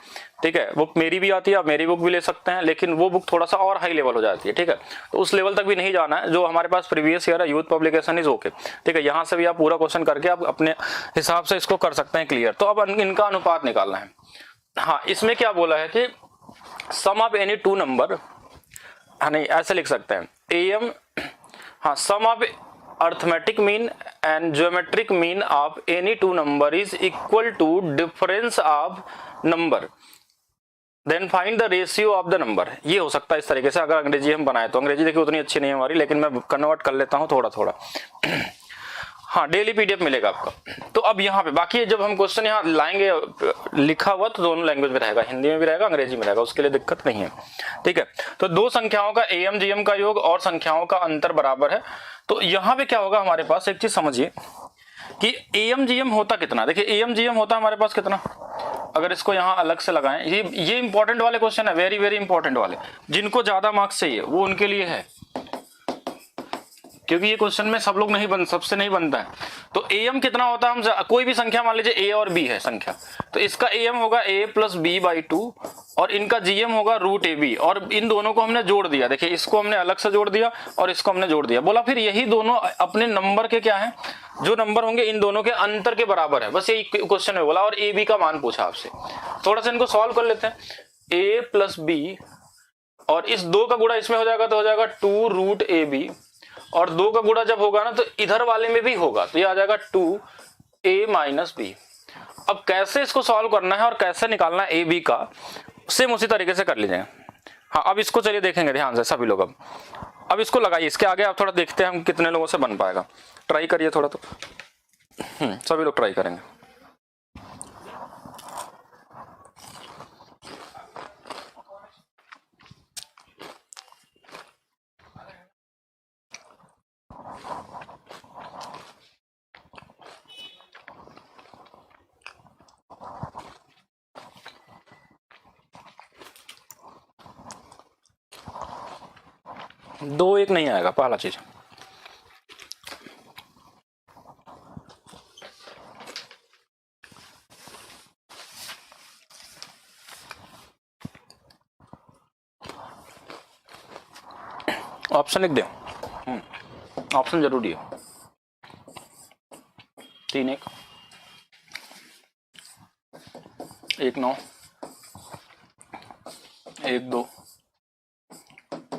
ठीक है, बुक मेरी भी आती है, आप मेरी बुक भी ले सकते हैं, लेकिन वो बुक थोड़ा सा और हाई लेवल हो जाती है, ठीक है। तो उस लेवल तक भी नहीं जाना है, जो हमारे पास प्रीवियस ईयर है यूथ पब्लिकेशन इज ओके, ठीक है। यहाँ से भी आप पूरा क्वेश्चन करके आप अपने हिसाब से इसको कर सकते हैं क्लियर। तो अब इनका अनुपात निकालना है। हाँ, इसमें क्या बोला है कि sum of any two number, हाँ नहीं ऐसे लिख सकते हैं, AM, हाँ, sum of arithmetic mean and geometric mean of any two number is equal to difference of number, then find the ratio of the number. ये हो सकता है इस तरीके से, अगर अंग्रेजी हम बनाए तो। अंग्रेजी देखिए उतनी अच्छी नहीं है हमारी, लेकिन मैं कन्वर्ट कर लेता हूँ थोड़ा थोड़ा। हाँ, डेली पीडीएफ मिलेगा आपका। तो अब यहाँ पे बाकी जब हम क्वेश्चन यहाँ लाएंगे लिखा हुआ, तो दोनों लैंग्वेज में रहेगा, हिंदी में भी रहेगा, अंग्रेजी में रहेगा, उसके लिए दिक्कत नहीं है, ठीक है। तो दो संख्याओं का AM GM का योग और संख्याओं का अंतर बराबर है। तो यहाँ पे क्या होगा, हमारे पास एक चीज समझिए कि AM GM होता कितना। देखिए AM GM होता हमारे पास कितना, अगर इसको यहाँ अलग से लगाएं, ये इंपॉर्टेंट वाले क्वेश्चन है, वेरी वेरी इंपॉर्टेंट वाले, जिनको ज्यादा मार्क्स चाहिए वो उनके लिए है, क्योंकि ये क्वेश्चन में सब लोग नहीं सबसे नहीं बनता है। तो AM कितना होता है, हम कोई भी संख्या मान लीजिए A और B है संख्या, तो इसका AM होगा A प्लस B/2 और इनका GM होगा √AB, और इन दोनों को हमने जोड़ दिया। देखिए इसको हमने अलग से जोड़ दिया और इसको हमने जोड़ दिया, बोला फिर यही दोनों अपने नंबर के क्या है, जो नंबर होंगे इन दोनों के अंतर के बराबर है, बस यही क्वेश्चन में बोला। और AB का मान पूछा आपसे, थोड़ा सा इनको सॉल्व कर लेते हैं। A प्लस B और इस 2 का गुणा इसमें हो जाएगा तो हो जाएगा 2√AB, और 2 का गुणा जब होगा ना तो इधर वाले में भी होगा, तो ये आ जाएगा 2A - B। अब कैसे इसको सॉल्व करना है और कैसे निकालना है AB का, सेम उसी तरीके से कर लीजिए। हाँ, अब इसको चलिए देखेंगे ध्यान से सभी लोग। अब इसको लगाइए, इसके आगे आप थोड़ा देखते हैं हम कितने लोगों से बन पाएगा, ट्राई करिए थोड़ा। तो सभी लोग ट्राई करेंगे। दो एक नहीं आएगा पहला चीज। ऑप्शन लिख दे, ऑप्शन जरूरी है। 3 1 1 9 1 2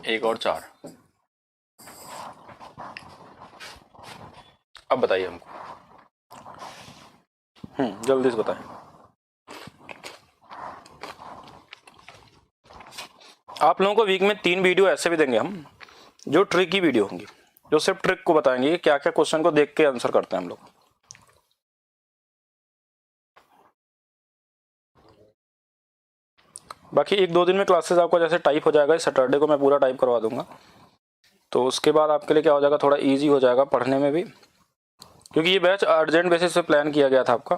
1 और 4। अब बताइए हमको, जल्दी से बताएं। आप लोगों को वीक में 3 वीडियो ऐसे भी देंगे हम, जो ट्रिक की वीडियो होंगी, जो सिर्फ ट्रिक को बताएंगे कि क्या क्या क्वेश्चन को देख के आंसर करते हैं हम लोग। बाकी 1-2 दिन में क्लासेस आपको जैसे टाइप हो जाएगा, सैटरडे को मैं पूरा टाइप करवा दूंगा, तो उसके बाद आपके लिए क्या हो जाएगा, थोड़ा इजी हो जाएगा पढ़ने में भी, क्योंकि ये बैच अर्जेंट बेसिस पे प्लान किया गया था आपका।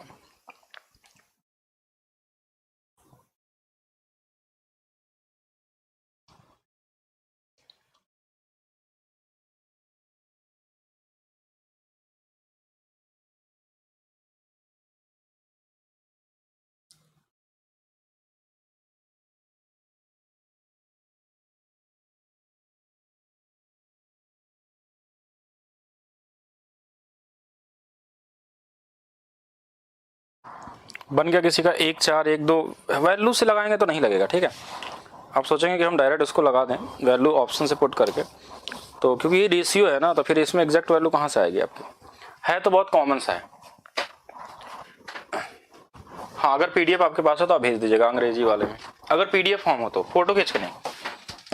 बन गया किसी का 1 4 1 2, वैल्यू से लगाएंगे तो नहीं लगेगा, ठीक है। आप सोचेंगे कि हम डायरेक्ट उसको लगा दें वैल्यू ऑप्शन से पुट करके, तो क्योंकि ये रेशियो है ना, तो फिर इसमें एग्जैक्ट वैल्यू कहाँ से आएगी आपकी, है तो बहुत कॉमन सा है। हाँ, अगर पीडीएफ आपके पास है तो आप भेज दीजिएगा अंग्रेजी वाले में, अगर पीडीएफ फॉर्म हो तो, फोटो खींच के नहीं।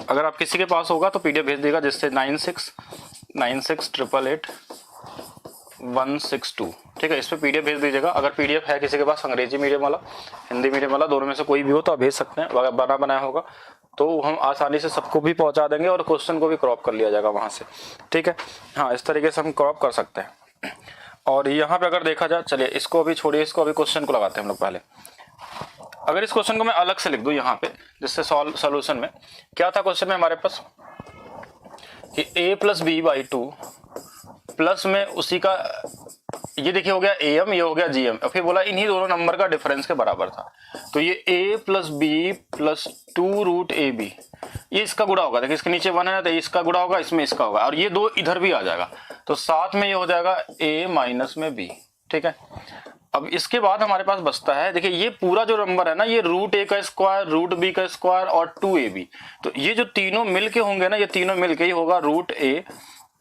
अगर आप किसी के पास होगा तो पीडीएफ भेज देगा, जिससे 9696888162, ठीक है, इस पर पीडीएफ भेज दीजिएगा। अगर पीडीएफ है किसी के पास, अंग्रेजी मीडियम वाला, हिंदी मीडियम वाला, दोनों में से कोई भी हो तो आप भेज सकते हैं। अगर बना बनाया होगा तो हम आसानी से सबको भी पहुंचा देंगे और क्वेश्चन को भी क्रॉप कर लिया जाएगा वहां से, ठीक है। हाँ, इस तरीके से हम क्रॉप कर सकते हैं। और यहाँ पे अगर देखा जाए, चलिए इसको अभी छोड़िए, इसको अभी क्वेश्चन को लगाते हैं हम लोग पहले। अगर इस क्वेश्चन को मैं अलग से लिख दूं यहाँ पे, जिससे सॉल्यूशन में क्या था क्वेश्चन में हमारे पास कि a + b/2 प्लस में उसी का, ये देखिए हो गया am, ये हो गया gm, और फिर बोला इन्हीं दोनों नंबर का डिफरेंस के बराबर था। तो ये a + b + 2√ab, ये इसका गुणा होगा, देखिए इसके नीचे 1 है तो इसका गुणा होगा, इसमें इसका होगा, और ये 2 इधर भी आ जाएगा, तो साथ में ये हो जाएगा a माइनस में b, ठीक है। अब इसके बाद हमारे पास बचता है, देखिए ये पूरा जो नंबर है ना, ये √a का स्क्वायर, √b का स्क्वायर और 2ab, तो ये जो तीनों मिलके होंगे ना, ये तीनों मिलके ही होगा √a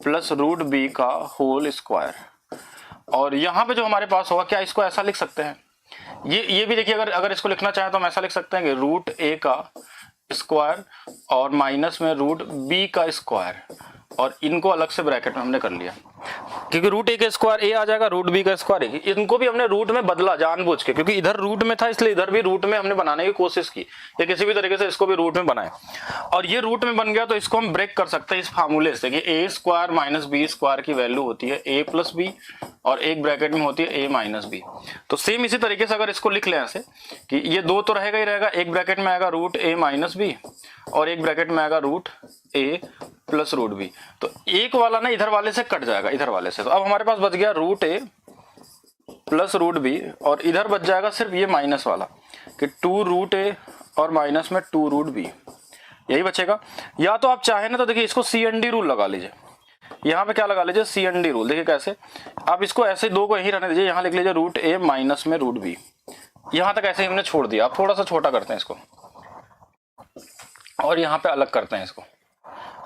+ √b का होल स्क्वायर। और यहाँ पे जो हमारे पास होगा, क्या इसको ऐसा लिख सकते हैं, ये भी देखिए, अगर इसको लिखना चाहें तो हम ऐसा लिख सकते हैं कि √a का स्क्वायर और माइनस में √b का स्क्वायर, और इनको अलग से ब्रैकेट में हमने कर लिया, क्योंकि √a का स्क्वायर a आ जाएगा, √b का स्क्वायर a, इनको भी हमने रूट में बदला जानबूझ के, क्योंकि इधर रूट में था इसलिए इधर भी रूट में हमने बनाने की कोशिश की, या किसी भी तरीके से इसको भी रूट में बनाए, और ये रूट में बन गया तो इसको हम ब्रेक कर सकते हैं इस फार्मूले से कि a² - b² की वैल्यू होती है a + b, और एक ब्रैकेट में होती है a - b। तो सेम इसी तरीके से अगर इसको लिख लें ऐसे कि ये 2 तो रहेगा ही रहेगा, एक ब्रैकेट में आएगा √a - b और एक ब्रैकेट में आएगा √a + √b, तो एक वाला ना इधर वाले से कट जाएगा, इधर वाले से, तो अब हमारे पास बच गया √a + √b, और इधर बच जाएगा सिर्फ ये माइनस वाला कि 2√a और माइनस में 2√b, यही बचेगा। या तो आप चाहे ना तो देखिए इसको CND रूल लगा लीजिए, यहाँ पे क्या लगा लीजिए CND रूल, देखिए कैसे, आप इसको ऐसे 2 को यहीं रहने दीजिए, यहाँ लिख लीजिए √a माइनस में √b, यहाँ तक ऐसे ही हमने छोड़ दिया। आप थोड़ा सा छोटा करते हैं इसको और यहाँ पे अलग करते हैं इसको।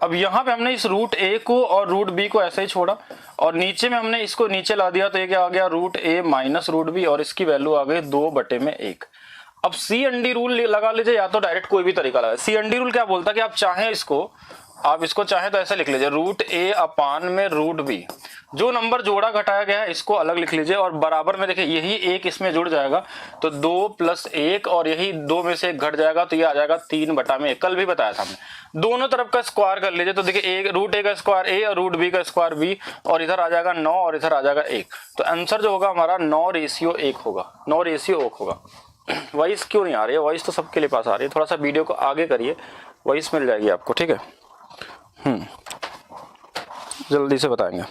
अब यहाँ पे हमने इस √a को और √b को ऐसे ही छोड़ा, और नीचे में हमने इसको नीचे ला दिया, तो ये क्या आ गया √a माइनस √b, और इसकी वैल्यू आ गई 2/1। अब CND रूल लगा लीजिए, या तो डायरेक्ट कोई भी तरीका लगा। CND रूल क्या बोलता है कि आप इसको चाहें तो ऐसे लिख लीजिए √a/√b, जो नंबर जोड़ा घटाया गया है इसको अलग लिख लीजिए, और बराबर में देखिए यही 1 इसमें जुड़ जाएगा, तो 2 + 1, और यही 2 में से 1 घट जाएगा, तो ये आ जाएगा 3/1। कल भी बताया था हमने, दोनों तरफ का स्क्वायर कर लीजिए, तो देखिए √a का स्क्वायर a और √b का स्क्वायर b, और इधर आ जाएगा 9 और इधर आ जाएगा 1, तो आंसर जो होगा हमारा 9:1 होगा, 9:1 होगा। वॉइस क्यों नहीं आ रही है? वॉइस तो सबके लिए पास आ रही है, थोड़ा सा वीडियो को आगे करिए, वॉइस मिल जाएगी आपको, ठीक है। जल्दी से बताएंगे।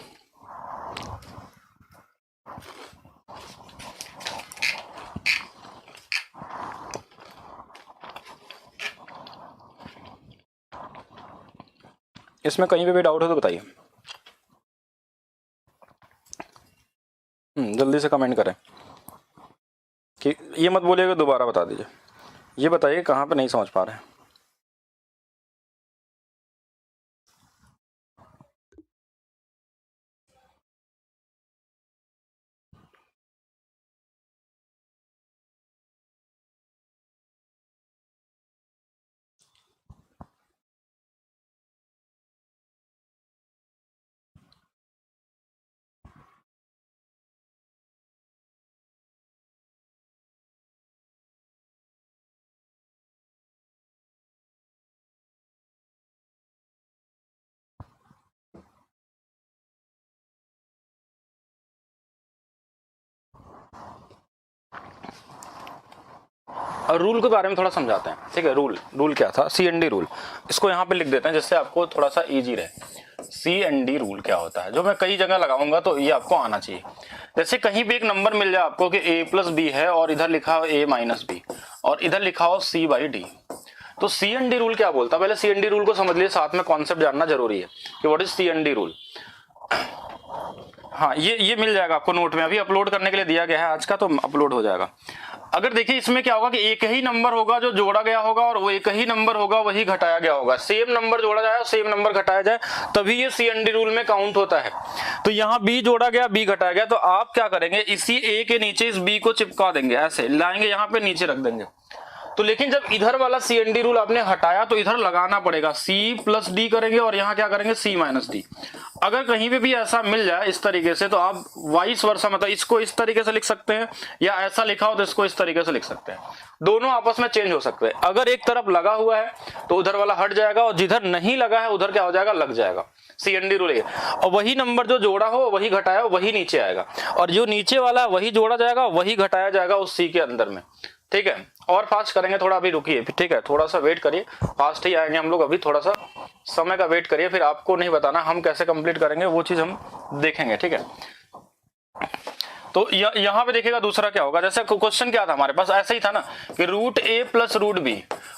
इसमें कहीं पे भी डाउट हो तो बताइए, जल्दी से कमेंट करें, कि ये मत बोलिएगा दोबारा बता दीजिए, ये बताइए कहाँ पे नहीं समझ पा रहे हैं। और रूल के बारे में थोड़ा समझाते हैं, ठीक है। रूल क्या था? CND रूल, इसको यहाँ पे लिख देते हैं जिससे आपको थोड़ा सा इजी रहे। CND रूल क्या होता है, जो मैं कई जगह लगाऊंगा तो ये आपको आना चाहिए। जैसे कहीं भी एक नंबर मिल जाए आपको कि a + b है, और इधर लिखा हो a - b, और इधर लिखा हो c/d, तो CND रूल क्या बोलता है? पहले CND रूल को समझ लिए, साथ में कॉन्सेप्ट जानना जरूरी है कि व्हाट इज CND रूल। हाँ, ये मिल जाएगा आपको नोट में, अभी अपलोड करने के लिए दिया गया है आज का, तो अपलोड हो जाएगा। अगर देखिए इसमें क्या होगा कि एक ही नंबर होगा जो जोड़ा गया होगा और वो एक ही नंबर होगा वही घटाया गया होगा, सेम नंबर जोड़ा जाए और सेम नंबर घटाया जाए तभी ये CND रूल में काउंट होता है। तो यहाँ B जोड़ा गया, B घटाया गया, तो आप क्या करेंगे, इसी A के नीचे इस B को चिपका देंगे, ऐसे लाएंगे यहाँ पे नीचे रख देंगे। तो लेकिन जब इधर वाला CND रूल आपने हटाया तो इधर लगाना पड़ेगा, C प्लस D करेंगे और यहाँ क्या करेंगे, C माइनस D। अगर कहीं पे भी ऐसा मिल जाए इस तरीके से तो आप वाइस वर्सा, मतलब इसको इस तरीके से लिख सकते हैं या ऐसा लिखा हो तो इसको इस तरीके से लिख सकते हैं, दोनों आपस में चेंज हो सकते हैं। अगर एक तरफ लगा हुआ है तो उधर वाला हट जाएगा और जिधर नहीं लगा है उधर क्या हो जाएगा, लग जाएगा। CND रूल है, और वही नंबर जो जोड़ा हो वही घटाया हो वही नीचे आएगा, और जो नीचे वाला है वही जोड़ा जाएगा वही घटाया जाएगा उस C के अंदर में। ठीक है, और फास्ट करेंगे थोड़ा, अभी रुकिए, ठीक है, थोड़ा सा वेट करिए, फास्ट ही आएंगे हम लोग, अभी थोड़ा सा समय का वेट करिए, फिर आपको नहीं बताना हम कैसे कंप्लीट करेंगे, वो चीज हम देखेंगे। ठीक है, तो यहाँ पे देखिएगा दूसरा क्या होगा, जैसे क्वेश्चन क्या था हमारे पास, ऐसा ही था ना कि √A प्लस √B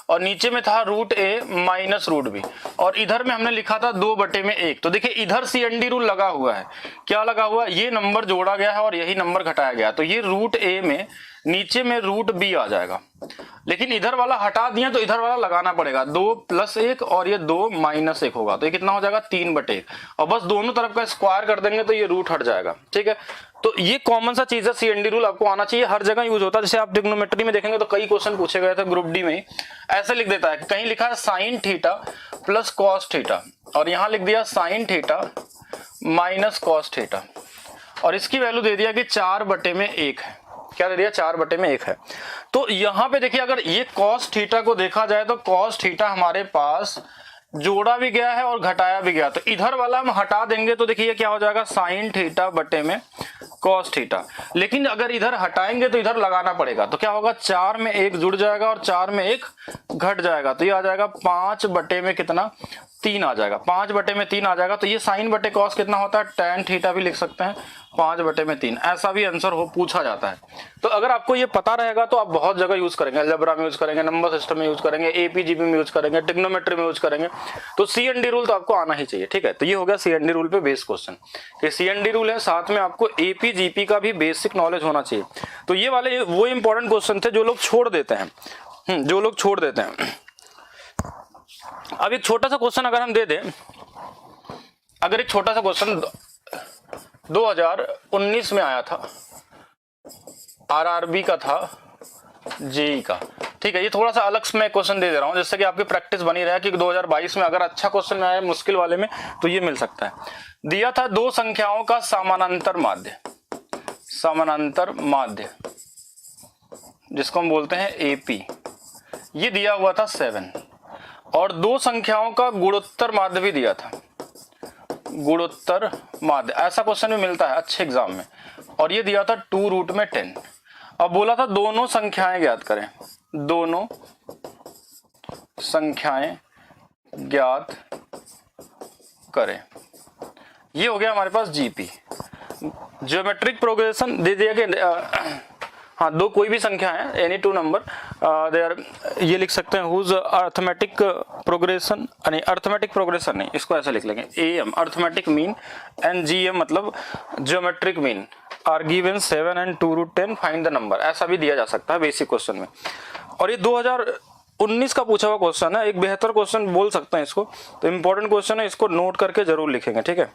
और नीचे में था √A माइनस √B और इधर में हमने लिखा था 2/1। तो देखिए इधर CND रूल लगा हुआ है, क्या लगा हुआ है, ये नंबर जोड़ा गया है और यही नंबर घटाया गया, तो ये √A में नीचे में √B आ जाएगा, लेकिन इधर वाला हटा दिया तो इधर वाला लगाना पड़ेगा, 2 + 1 और ये 2 - 1 होगा, तो ये कितना हो जाएगा, 3/1, और बस दोनों तरफ का स्क्वायर कर देंगे तो ये रूट हट जाएगा। ठीक है, तो ये कॉमन सा चीज है, CND रूल आपको आना चाहिए, हर जगह यूज होता है। जैसे आप ट्रिग्नोमेट्री में देखेंगे तो कई क्वेश्चन पूछे गए थे ग्रुप डी में, ऐसे लिख देता है, कहीं लिखा है sin theta plus cos theta और यहाँ लिख दिया sin theta minus cos theta, और इसकी वैल्यू दे दिया कि 4/1 है, क्या दे दिया, 4/1 है। तो यहाँ पे देखिए अगर ये cos थीटा को देखा जाए तो cos थीटा हमारे पास जोड़ा भी गया है और घटाया भी गया, तो इधर वाला हम हटा देंगे तो देखिए क्या हो जाएगा, sin थीटा बटे में cos थीटा, लेकिन अगर इधर हटाएंगे तो इधर लगाना पड़ेगा, तो क्या होगा, 4 में 1 जुड़ जाएगा और 4 में 1 घट जाएगा, तो ये आ जाएगा 5/में कितना, 3 आ जाएगा, 5/3 आ जाएगा। तो ये साइन बटे कॉस कितना होता है, tan थीटा भी लिख सकते हैं, 5/3, ऐसा भी आंसर हो पूछा जाता है। तो अगर आपको ये पता रहेगा तो आप बहुत जगह यूज करेंगे, अलजेब्रा में यूज करेंगे, नंबर सिस्टम में यूज करेंगे, APGP में यूज करेंगे, ट्रिग्नोमेट्री में यूज करेंगे, तो CND रूल तो आपको आना ही चाहिए। ठीक है, तो ये हो गया CND रूल पे बेस क्वेश्चन, कि CND रूल है, साथ में आपको APGP का भी बेसिक नॉलेज होना चाहिए। तो ये वाले वो इंपॉर्टेंट क्वेश्चन थे जो लोग छोड़ देते हैं, जो लोग छोड़ देते हैं। अब एक छोटा सा क्वेश्चन अगर हम दे दें, अगर एक छोटा सा क्वेश्चन 2019 में आया था, RRB का था, JEE का, ठीक है, ये थोड़ा सा अलग मैं क्वेश्चन दे रहा हूं जिससे कि आपकी प्रैक्टिस बनी रहे कि 2022 में अगर अच्छा क्वेश्चन आया मुश्किल वाले में तो ये मिल सकता है। दिया था दो संख्याओं का समानांतर माध्य, समानांतर माध्य जिसको हम बोलते हैं AP, ये दिया हुआ था 7, और दो संख्याओं का गुणोत्तर माध्य भी दिया था, गुणोत्तर माध्य, ऐसा क्वेश्चन भी मिलता है अच्छे एग्जाम में, और ये दिया था 2√10। अब बोला था दोनों संख्याएं ज्ञात करें, दोनों संख्याएं ज्ञात करें, ये हो गया हमारे पास GP। ज्योमेट्रिक प्रोग्रेशन दे दिया कि हाँ, दो कोई भी संख्या है, एनी टू नंबर देयर, ये लिख सकते हैं हुज अर्थमेटिक प्रोग्रेशन, नहीं अर्थमेटिक प्रोग्रेशन नहीं, इसको ऐसा लिख लेंगे AM arithmetic mean and GM मतलब geometric mean are given 7 and 2√10 find the number, ऐसा भी दिया जा सकता है बेसिक क्वेश्चन में। और ये 2019 का पूछा हुआ क्वेश्चन है, एक बेहतर क्वेश्चन बोल सकते हैं इसको, तो इंपॉर्टेंट क्वेश्चन है, इसको नोट करके जरूर लिखेंगे। ठीक है,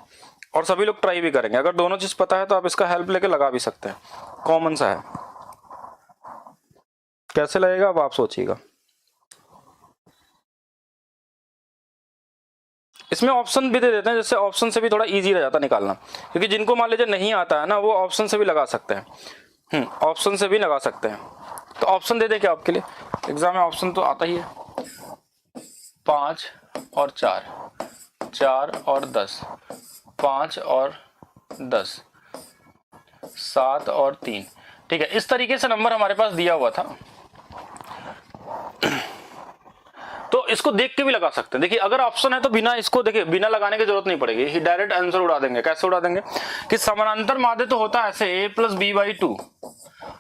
और सभी लोग ट्राई भी करेंगे, अगर दोनों चीज पता है तो आप इसका हेल्प लेके लगा भी सकते हैं, कॉमन सा है, कैसे लगेगा अब आप सोचिएगा। इसमें ऑप्शन भी दे देते हैं, जैसे ऑप्शन से भी थोड़ा इजी रह जाता निकालना, क्योंकि जिनको मान लीजिए नहीं आता है ना वो ऑप्शन से भी लगा सकते हैं, ऑप्शन से भी लगा सकते हैं। तो ऑप्शन दे दे क्या आपके लिए, एग्जाम में ऑप्शन तो आता ही है, 5 और 4, 4 और 10, 5 और 10, 7 और 3, ठीक है, इस तरीके से नंबर हमारे पास दिया हुआ था। तो इसको देख के भी लगा सकते हैं। देखिए अगर ऑप्शन है तो बिना इसको देखिए बिना लगाने की जरूरत नहीं पड़ेगी, ही डायरेक्ट आंसर उड़ा देंगे। कैसे उड़ा देंगे कि समानांतर माध्य तो होता है ऐसे a + b/2,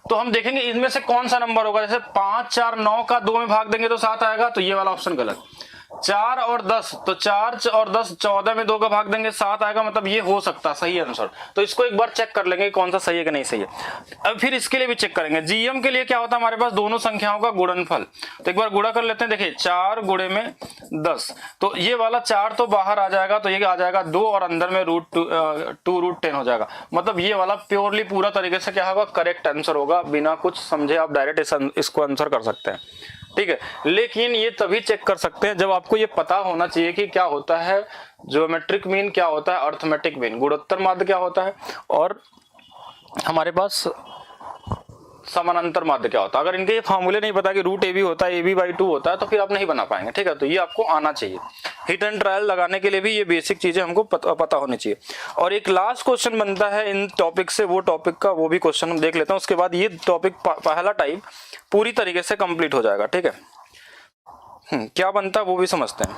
तो हम देखेंगे इनमें से कौन सा नंबर होगा, जैसे 5, 4, 9 का 2 में भाग देंगे तो 7 आएगा, तो ये वाला ऑप्शन गलत। 4 और 10, तो 4 और 10 14 में 2 का भाग देंगे 7 आएगा, मतलब ये हो सकता है सही आंसर। तो इसको एक बार चेक कर लेंगे कौन सा सही है कि नहीं सही है। अब फिर इसके लिए भी चेक करेंगे। जीएम के लिए क्या होता है हमारे पास, दोनों संख्याओं का गुणनफल। तो एक बार गुणा कर लेते हैं। देखिए 4 गुणे में 10, तो ये वाला 4 तो बाहर आ जाएगा, तो ये आ जाएगा 2 और अंदर में √2 हो जाएगा। मतलब ये वाला प्योरली पूरा तरीके से क्या होगा, करेक्ट आंसर होगा, बिना कुछ समझे आप डायरेक्ट इसको आंसर कर सकते हैं। ठीक है, लेकिन ये तभी चेक कर सकते हैं जब आपको ये पता होना चाहिए कि क्या होता है ज्योमेट्रिक मीन, क्या होता है अर्थमेटिक मीन, गुणोत्तर माध्य क्या होता है, और हमारे पास समानांतर माध्य क्या होता है। अगर इनके ये फॉर्मूले नहीं पता कि √AB होता है, AB/2 होता है, तो फिर आप नहीं बना पाएंगे। ठीक है, तो ये आपको आना चाहिए। हिट एंड ट्रायल लगाने के लिए भी ये बेसिक चीजें हमको पता होनी चाहिए। और एक लास्ट क्वेश्चन बनता है इन टॉपिक से, वो टॉपिक का वो भी क्वेश्चन हम देख लेते हैं, उसके बाद ये टॉपिक पहला टाइप पूरी तरीके से कंप्लीट हो जाएगा। ठीक है, क्या बनता है वो भी समझते हैं।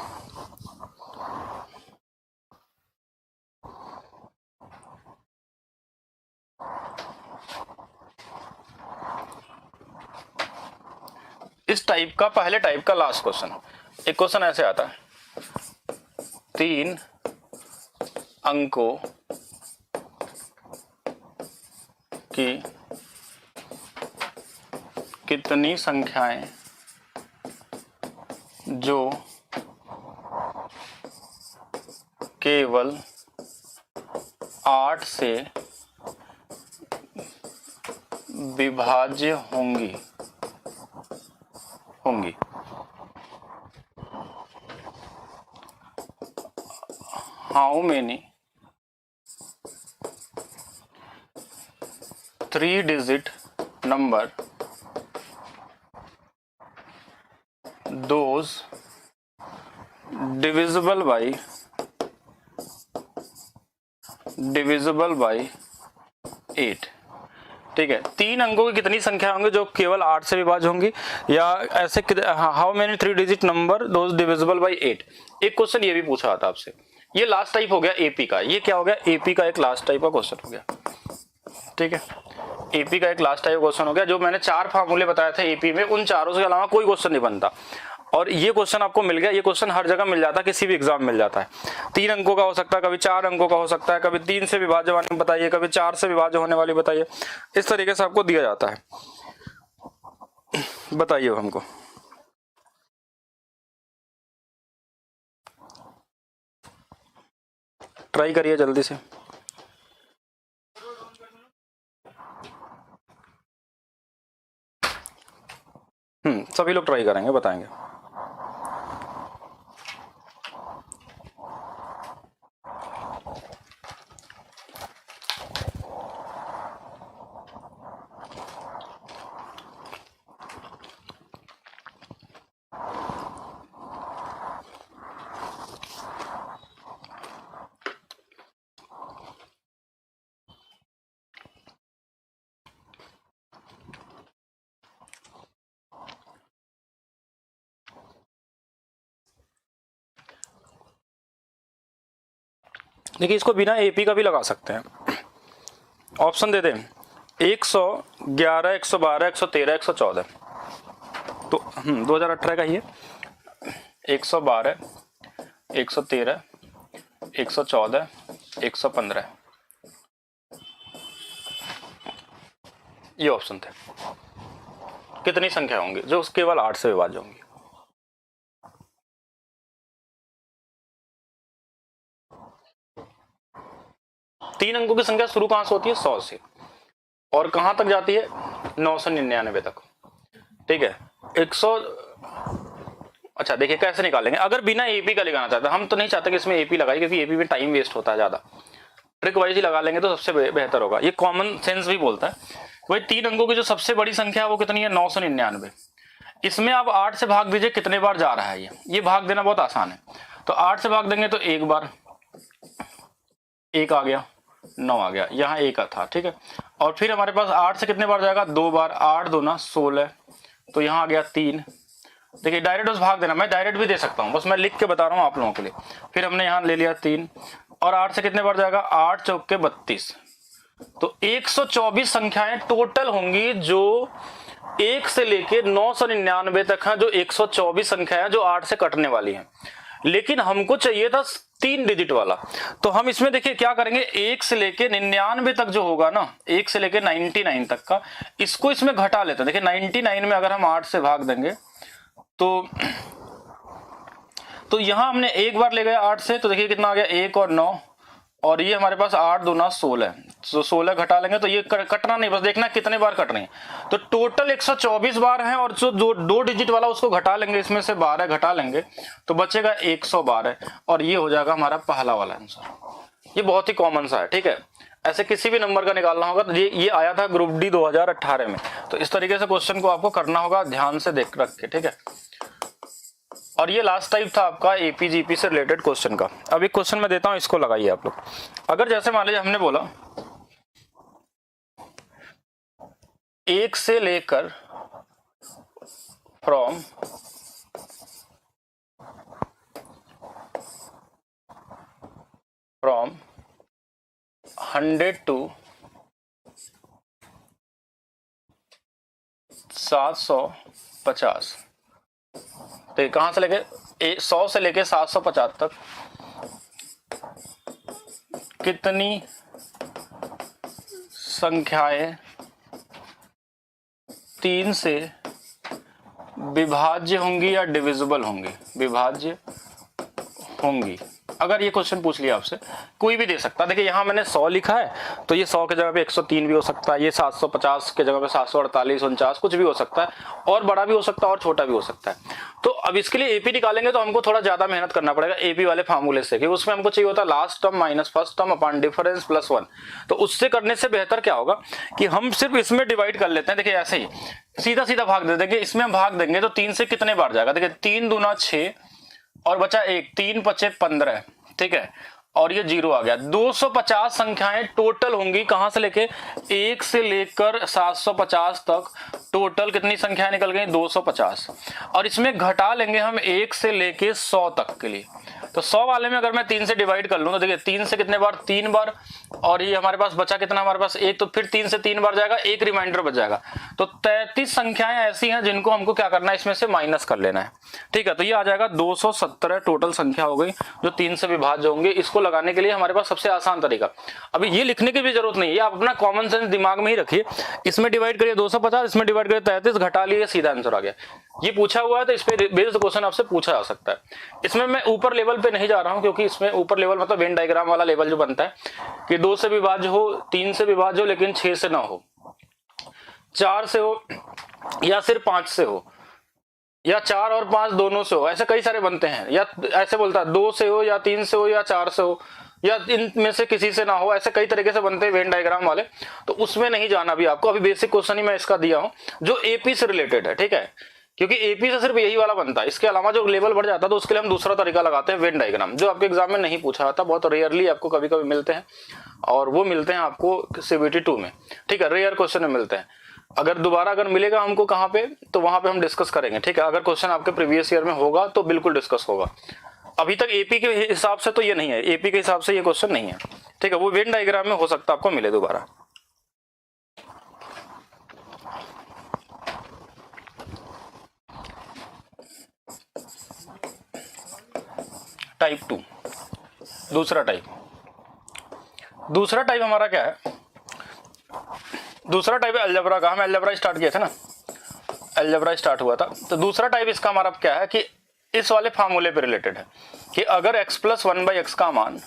इस टाइप का पहले टाइप का लास्ट क्वेश्चन, एक क्वेश्चन ऐसे आता है, 3 अंकों की कितनी संख्याएं जो केवल 8 से विभाज्य होंगी। How many 3-digit number those divisible by 8। ठीक है, 3 अंकों की कितनी संख्या होंगी जो केवल 8 से विभाज्य होंगी, या ऐसे how many 3-digit number those divisible by 8। एक क्वेश्चन ये भी पूछा था आपसे। ये लास्ट टाइप हो गया एपी का। ये क्या हो गया, एपी का एक लास्ट टाइप का क्वेश्चन हो गया। ठीक है, एपी का एक लास्ट टाइप क्वेश्चन हो गया। जो मैंने 4 फार्मूले बताए थे एपी में, उन चारों से अलावा कोई क्वेश्चन नहीं बनता, और ये क्वेश्चन आपको मिल गया। ये क्वेश्चन हर जगह मिल जाता है, किसी भी एग्जाम मिल जाता है। 3 अंकों का हो सकता है, कभी 4 अंकों का हो सकता है, कभी 3 से विभाज्य वाली बताइए, कभी 4 से विभाज्य होने वाली बताइए। इस तरीके से आपको दिया जाता है। बताइए हमको। ट्राई करिए जल्दी से। सभी लोग ट्राई करेंगे, बताएंगे। देखिए, इसको बिना एपी का भी लगा सकते हैं। ऑप्शन दे दें 111, 112, 113, 114। तो 2018 का ही है। 112, 113, 114, 115, ये ऑप्शन थे। कितनी संख्या होंगी जो केवल 8 से विभाज्य होंगी। तीन अंकों की संख्या शुरू कहां से होती है, 100 से, और कहां तक जाती है, 999 तक। ठीक है, 100। अच्छा देखिए कैसे निकालेंगे। अगर बिना एपी का लगाना चाहते हैं, हम तो नहीं चाहते कि इसमें एपी लगाए, क्योंकि एपी में टाइम वेस्ट होता है ज्यादा। ट्रिक वाइज ही लगा लेंगे तो सबसे बेहतर होगा। ये कॉमन सेंस भी बोलता है। वही 3 अंकों की जो सबसे बड़ी संख्या है वो कितनी है, 999। इसमें आप 8 से भाग दीजिए, कितने बार जा रहा है ये भाग देना बहुत आसान है। तो 8 से भाग देंगे तो एक बार, 1 आ गया, 9 आ गया, यहाँ 1 था। ठीक है, और फिर हमारे पास 8 से कितने बार जाएगा, 2 बार, 8 दूना 16, तो यहाँ आ गया 3। देखिए डायरेक्ट उस भाग देना, मैं डायरेक्ट भी दे सकता हूँ, बस मैं लिख के बता रहा हूँ आप लोगों के लिए। फिर हमने यहाँ ले लिया 3, और 8 से कितने बार जाएगा, 8 चौके 32। तो 124 संख्याएं टोटल होंगी जो 1 से लेके 999 तक है जो 124 संख्या है जो 8 से कटने वाली है, लेकिन हमको चाहिए था 3 डिजिट वाला। तो हम इसमें देखिए क्या करेंगे, 1 से लेके 99 तक जो होगा ना, 1 से लेके 99 तक का, इसको इसमें घटा लेते हैं। देखिए 99 में अगर हम 8 से भाग देंगे तो यहां हमने एक बार ले गए 8 से, तो देखिए कितना आ गया 1 और 9, और ये हमारे पास 8 दूना 16, तो 16 घटा लेंगे तो ये कटना नहीं, बस देखना कितने बार कट रहे हैं। तो टोटल 124 बार हैं, और जो 2 डिजिट वाला उसको घटा लेंगे, इसमें से 12 घटा लेंगे तो बचेगा 112, और ये हो जाएगा हमारा पहला वाला आंसर। ये बहुत ही कॉमन सा है, ठीक है। ऐसे किसी भी नंबर का निकालना होगा तो ये आया था ग्रुप डी 2018 में। तो इस तरीके से क्वेश्चन को आपको करना होगा, ध्यान से देख रख के, ठीक है। और ये लास्ट टाइप था आपका एपी जीपी से रिलेटेड क्वेश्चन का। अब एक क्वेश्चन मैं देता हूं, इसको लगाइए आप लोग। अगर जैसे मान लीजिए हमने बोला 1 से लेकर फ्रॉम 100 to 750, तो कहां से लेके 100 से लेके 750 तक कितनी संख्याएं 3 से विभाज्य होंगी या डिविजिबल होंगी? विभाज्य होंगी। अगर ये क्वेश्चन पूछ लिया आपसे, कोई भी दे सकता है। देखिए यहाँ मैंने 100 लिखा है, तो ये 100 के जगह पे 103 भी हो सकता है, ये 750 के जगह पे 748, 49 कुछ भी हो सकता है, और बड़ा भी हो सकता है और छोटा भी हो सकता है। तो अब इसके लिए एपी निकालेंगे तो हमको थोड़ा ज्यादा मेहनत करना पड़ेगा एपी वाले फार्मूले से, कि उसमें हमको चाहिए होता है last term minus first term upon difference plus 1। तो उससे करने से बेहतर क्या होगा कि हम सिर्फ इसमें डिवाइड कर लेते हैं। देखिए ऐसे ही सीधा सीधा भाग दे देंगे, इसमें हम भाग देंगे तो 3 से कितने बार जाएगा, देखिए 3 दूना 6 और बचा 1, 3 पचे 15, ठीक है, और ये 0 आ गया। 250 संख्याएं टोटल होंगी, कहां से लेके 1 से लेकर 750 तक टोटल कितनी संख्याएं निकल गई 250, और इसमें घटा लेंगे हम 1 से लेके 100 तक के लिए। तो 100 वाले में अगर मैं 3 से डिवाइड कर लूं तो देखिए 3 से कितने बार 3 बार, और ये हमारे पास बचा कितना, हमारे पास 1, तो फिर 3 से 3 बार जाएगा, एक रिमाइंडर बच जाएगा। तो 33 संख्याएं ऐसी हैं जिनको हमको क्या करना है, इसमें से माइनस कर लेना है, ठीक है। तो ये आ जाएगा 217 टोटल संख्या हो गई जो 3 से विभाज्य होंगे। इसको लगाने के लिए हमारे पास सबसे आसान तरीका, अभी ये लिखने की भी जरूरत नहीं है, आप अपना कॉमन सेंस दिमाग में ही रखिए। इसमें डिवाइड करिए 250, इसमें डिवाइड करिए 33, घटा लिए, सीधा आंसर आ गया। ये पूछा हुआ है तो इस पे बेस्ड क्वेश्चन आपसे पूछा जा सकता है। इसमें मैं ऊपर लेवल पे नहीं जा रहा हूं, क्योंकि इसमें ऊपर लेवल मतलब वेन डायग्राम वाला लेवल जो बनता है कि 2 से विभाज्य हो, 3 से विभाज्य हो, लेकिन 6 से ना हो, 4 से हो, या सिर्फ 5 से हो, या 4 और 5 दोनों से हो, ऐसे कई सारे बनते हैं। या ऐसे बोलता है 2 से हो, या 3 से हो, या 4 से हो, या इनमें से किसी से ना हो, ऐसे कई तरीके से बनते हैं वेन डायग्राम वाले। तो उसमें नहीं जाना भी आपको, अभी बेसिक क्वेश्चन ही मैं इसका दिया हूं जो एपी से रिलेटेड है, ठीक है, क्योंकि एपी से सिर्फ यही वाला बनता है। इसके अलावा जो लेवल बढ़ जाता है तो उसके लिए हम दूसरा तरीका लगाते हैं, वेन डायग्राम, जो आपके एग्जाम में नहीं पूछा जाता, बहुत रेयरली आपको कभी कभी मिलते हैं, और वो मिलते हैं आपको सीबीटी 2 में, ठीक है, रेयर क्वेश्चन में मिलते हैं। अगर दोबारा अगर मिलेगा हमको कहाँ पे, तो वहां पे हम डिस्कस करेंगे, ठीक है। अगर क्वेश्चन आपके प्रीवियस ईयर में होगा तो बिल्कुल डिस्कस होगा। अभी तक एपी के हिसाब से तो ये नहीं है, एपी के हिसाब से ये क्वेश्चन नहीं है, ठीक है। वो वेन डायग्राम में हो सकता है आपको मिले दोबारा। टाइप 2, दूसरा टाइप हमारा क्या है, दूसरा टाइप है अलजेब्रा का। हम अलजेब्रा स्टार्ट किए थे ना, अलजेब्रा स्टार्ट हुआ था, तो दूसरा टाइप इसका हमारा क्या है कि इस वाले फार्मूले पे रिलेटेड है कि अगर x + 1/x का मान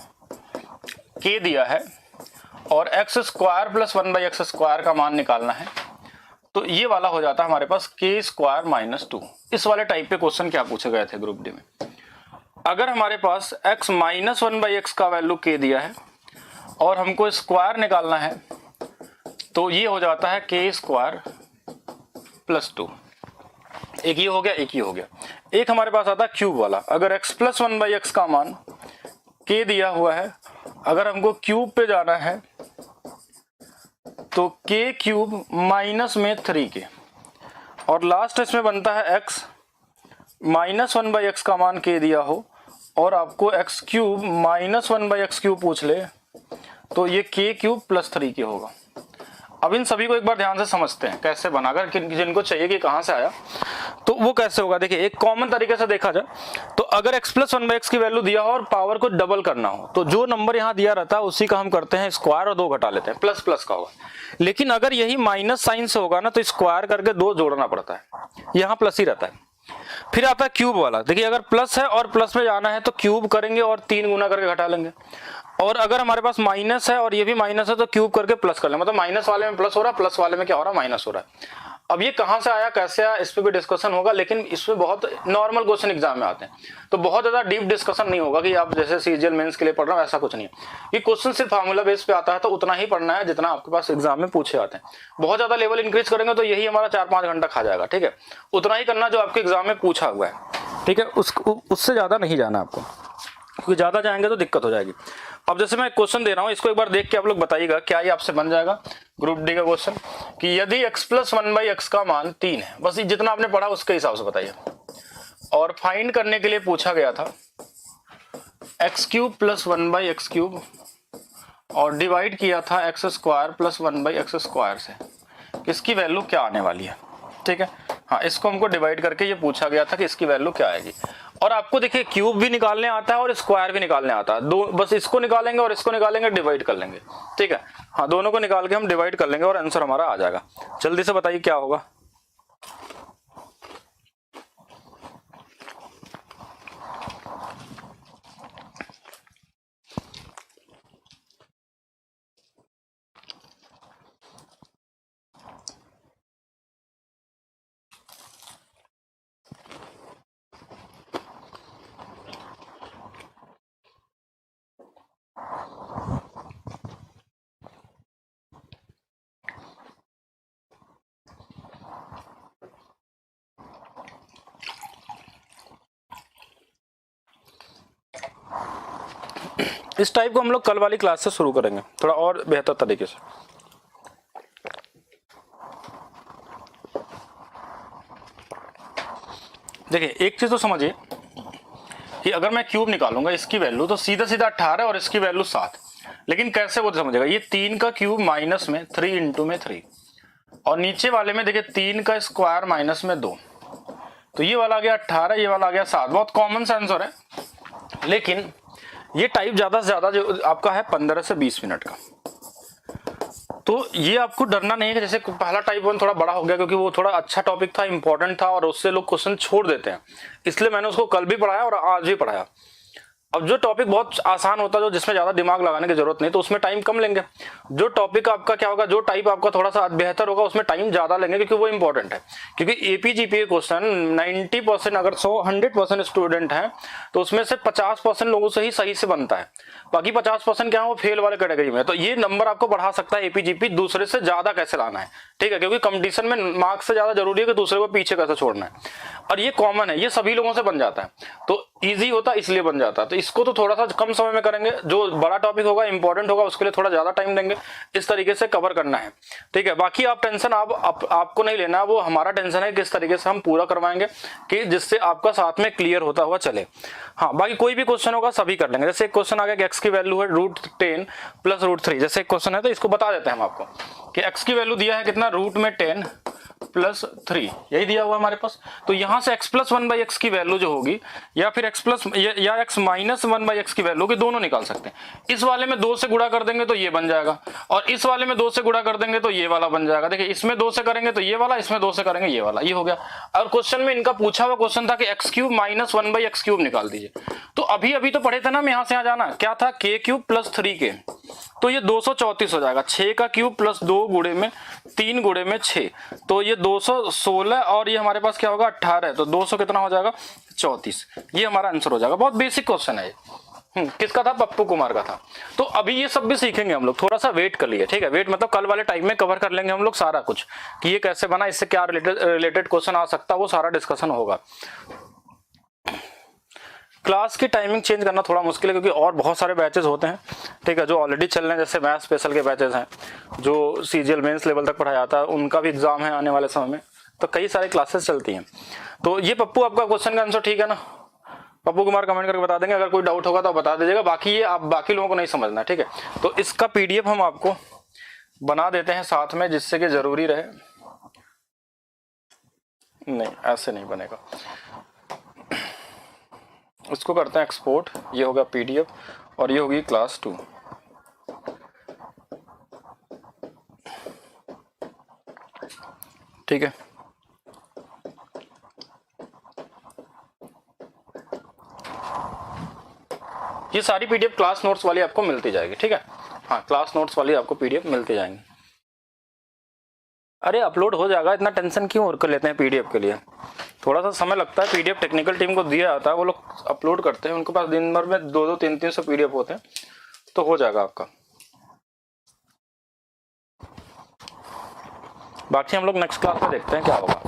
k दिया है और x² + 1/x² का मान निकालना है, तो ये वाला हो जाता है हमारे पास k² - 2। इस वाले टाइप पे क्वेश्चन क्या पूछे गए थे ग्रुप डी में। अगर हमारे पास x - 1/x का वैल्यू k दिया है और हमको स्क्वायर निकालना है, तो ये हो जाता है k² + 2। एक ये हो गया, एक ये हो गया। एक हमारे पास आता है क्यूब वाला। अगर x + 1/x का मान k दिया हुआ है, अगर हमको क्यूब पे जाना है तो k³ माइनस में 3k, और लास्ट इसमें बनता है x - 1/x का मान k दिया हो और आपको x³ - 1/x³ पूछ ले, तो ये k³ + 3k होगा। अब इन सभी को एक बार ध्यान से समझते हैं कैसे बना, अगर जिनको चाहिए कि कहां से आया तो वो कैसे होगा। देखिए एक कॉमन तरीके से देखा जाए तो अगर x प्लस 1/x की वैल्यू दिया हो और पावर को डबल करना हो तो जो नंबर यहाँ दिया रहता है उसी का हम करते हैं स्क्वायर और 2 घटा लेते हैं, प्लस प्लस का होगा। लेकिन अगर यही माइनस साइन से होगा ना तो स्क्वायर करके 2 जोड़ना पड़ता है, यहाँ प्लस ही रहता है। फिर आता है क्यूब वाला, देखिए अगर प्लस है और प्लस में जाना है तो क्यूब करेंगे और 3 गुना करके घटा लेंगे। और अगर हमारे पास माइनस है और ये भी माइनस है तो क्यूब करके प्लस कर लेंगे, मतलब माइनस वाले में प्लस हो रहा है, प्लस वाले में क्या हो रहा है, माइनस हो रहा है। अब ये कहां से आया कैसे आया इस पे भी डिस्कशन होगा, लेकिन इसमें बहुत नॉर्मल क्वेश्चन एग्जाम में आते हैं तो बहुत ज्यादा डीप डिस्कशन नहीं होगा कि आप जैसे सीजीएल मेंस के लिए पढ़ रहे हो, ऐसा कुछ नहीं है। ये क्वेश्चन सिर्फ फार्मूला बेस पे आता है तो उतना ही पढ़ना है जितना आपके पास एग्जाम में पूछे आते हैं। बहुत ज्यादा लेवल इंक्रीज करेंगे तो यही हमारा 4-5 घंटा खा जाएगा, ठीक है। उतना ही करना जो आपके एग्जाम में पूछा हुआ है, ठीक है, उससे ज्यादा नहीं जाना आपको, क्योंकि ज्यादा जाएंगे तो दिक्कत हो जाएगी। अब जैसे मैं क्वेश्चन दे रहा हूं, इसको एक बार देख के आप लोग बताइएगा क्या ये आपसे बन जाएगा। ग्रुप डी का क्वेश्चन कि यदि x प्लस 1/x का मान 3 है, बस जितना आपने पढ़ा उसके हिसाब से बताइए। और फाइंड करने के लिए पूछा गया था x³ प्लस 1/x³ और डिवाइड किया था x² प्लस 1/x² से, इसकी वैल्यू क्या आने वाली है, ठीक है। हाँ, इसको हमको डिवाइड करके ये पूछा गया था कि इसकी वैल्यू क्या आएगी। और आपको देखिए क्यूब भी निकालने आता है और स्क्वायर भी निकालने आता है, दो बस इसको निकालेंगे और इसको निकालेंगे, डिवाइड कर लेंगे, ठीक है। हाँ, दोनों को निकाल के हम डिवाइड कर लेंगे और आंसर हमारा आ जाएगा। जल्दी से बताइए क्या होगा। इस टाइप को हम लोग कल वाली क्लास से शुरू करेंगे थोड़ा और बेहतर तरीके से। देखिए एक चीज तो समझिए कि अगर मैं क्यूब निकालूंगा इसकी वैल्यू तो सीधा सीधा 18 और इसकी वैल्यू 7, लेकिन कैसे वो समझेगा। ये 3 का क्यूब माइनस में 3 इंटू में 3 और नीचे वाले में देखिए 3 का स्क्वायर माइनस में 2, तो ये वाला आ गया 18, ये वाला आ गया 7। बहुत कॉमन सा आंसर है, लेकिन ये टाइप ज्यादा से ज्यादा जो आपका है 15 से 20 मिनट का। तो ये आपको डरना नहीं है कि जैसे पहला टाइप 1 थोड़ा बड़ा हो गया क्योंकि वो थोड़ा अच्छा टॉपिक था, इंपॉर्टेंट था और उससे लोग क्वेश्चन छोड़ देते हैं, इसलिए मैंने उसको कल भी पढ़ाया और आज भी पढ़ाया। अब जो टॉपिक बहुत आसान होता है, जो जिसमें ज्यादा दिमाग लगाने की जरूरत नहीं, तो उसमें टाइम कम लेंगे। जो टॉपिक आपका क्या होगा, जो टाइप आपका थोड़ा सा बेहतर होगा उसमें टाइम ज्यादा लेंगे क्योंकि वो इंपॉर्टेंट है। क्योंकि एपीजीपीए क्वेश्चन 90% अगर 100% स्टूडेंट हैं तो उसमें से 50% लोगों से ही सही से बनता है, बाकी 50% क्या है वो फेल वाले कैटेगरी में। तो ये नंबर आपको बढ़ा सकता है एपीजीपी दूसरे से ज्यादा कैसे लाना है, ठीक है, क्योंकि कंपटीशन में मार्क्स से ज्यादा जरूरी है कि दूसरे को पीछे कैसे छोड़ना है। और ये कॉमन है, ये सभी लोगों से बन जाता है, तो इजी होता है इसलिए बन जाता है। तो इसको तो थोड़ा सा कम समय में करेंगे, जो बड़ा टॉपिक होगा इंपॉर्टेंट होगा उसके लिए थोड़ा ज्यादा टाइम देंगे, इस तरीके से कवर करना है, ठीक है। बाकी आप टेंशन आपको नहीं लेना, वो हमारा टेंशन है किस तरीके से हम पूरा करवाएंगे कि जिससे आपका साथ में क्लियर होता हुआ चले। हाँ, बाकी कोई भी क्वेश्चन होगा सभी कर लेंगे। जैसे एक क्वेश्चन आ गया कि x की वैल्यू है √10 प्लस √3, जैसे एक क्वेश्चन है तो इसको बता देते हैं हम आपको कि x की वैल्यू दिया है कितना, √10 प्लस 3, यही दिया हुआ हमारे पास। तो यहां से x प्लस 1/x की वैल्यू जो होगी या फिर x प्लस या x माइनस 1/x की वैल्यू की दोनों निकाल सकते हैं। इस वाले में 2 से गुणा कर देंगे तो ये बन जाएगा और इस वाले में 2 से गुणा कर देंगे तो ये वाला बन जाएगा। देखिए इसमें 2 से करेंगे तो ये वाला, इसमें 2 से करेंगे ये वाला, ये हो गया। और क्वेश्चन में इनका पूछा हुआ क्वेश्चन था कि x³ माइनस 1/x³ निकाल दीजिए। तो अभी तो पढ़े थे ना हम, यहां से यहां जाना क्या था, k³ प्लस 3k, तो ये 234 हो जाएगा। 6 का क्यूब प्लस 2 गुणे में 3 गुणे में 6, तो ये 216 और ये हमारे पास क्या होगा 18, तो 200 कितना हो जाएगा 34। ये हमारा आंसर हो जाएगा। बहुत बेसिक क्वेश्चन है ये। किसका था, पप्पू कुमार का था। तो अभी ये सब भी सीखेंगे हम लोग, थोड़ा सा वेट कर लिए, ठीक है। वेट मतलब कल वाले टाइम में कवर कर लेंगे हम लोग सारा कुछ कि ये कैसे बना, इससे क्या रिलेटेड क्वेश्चन आ सकता है, वो सारा डिस्कशन होगा। क्लास की टाइमिंग चेंज करना थोड़ा मुश्किल है क्योंकि और बहुत सारे बैचेस होते हैं, ठीक है, जो ऑलरेडी चल रहे हैं। जैसे मैथ स्पेशल के बैचेस हैं, जो सीजीएल मेंस लेवल तक पढ़ाया जाता है, उनका भी एग्जाम है आने वाले समय में, तो कई सारी क्लासेस चलती हैं। तो ये पप्पू आपका क्वेश्चन का आंसर ठीक है ना, पप्पू कुमार कमेंट करके बता देंगे। अगर कोई डाउट होगा तो बता दीजिएगा, बाकी ये आप बाकी लोगों को नहीं समझना है, ठीक है। तो इसका पीडीएफ हम आपको बना देते हैं साथ में जिससे कि जरूरी रहे। नहीं ऐसे नहीं बनेगा, इसको करते हैं एक्सपोर्ट। ये होगा PDF और ये होगी क्लास 2। ठीक है, ये सारी PDF क्लास नोट्स वाली आपको मिलती जाएगी। ठीक है, हाँ क्लास नोट्स वाली आपको PDF मिलती जाएंगी। अरे अपलोड हो जाएगा, इतना टेंशन क्यों कर लेते हैं PDF के लिए, थोड़ा सा समय लगता है। PDF टेक्निकल टीम को दिया जाता है, वो लोग अपलोड करते हैं, उनके पास दिन भर में 2-2 3-300 PDF होते हैं, तो हो जाएगा आपका। बाकी हम लोग नेक्स्ट क्लास में देखते हैं क्या होगा।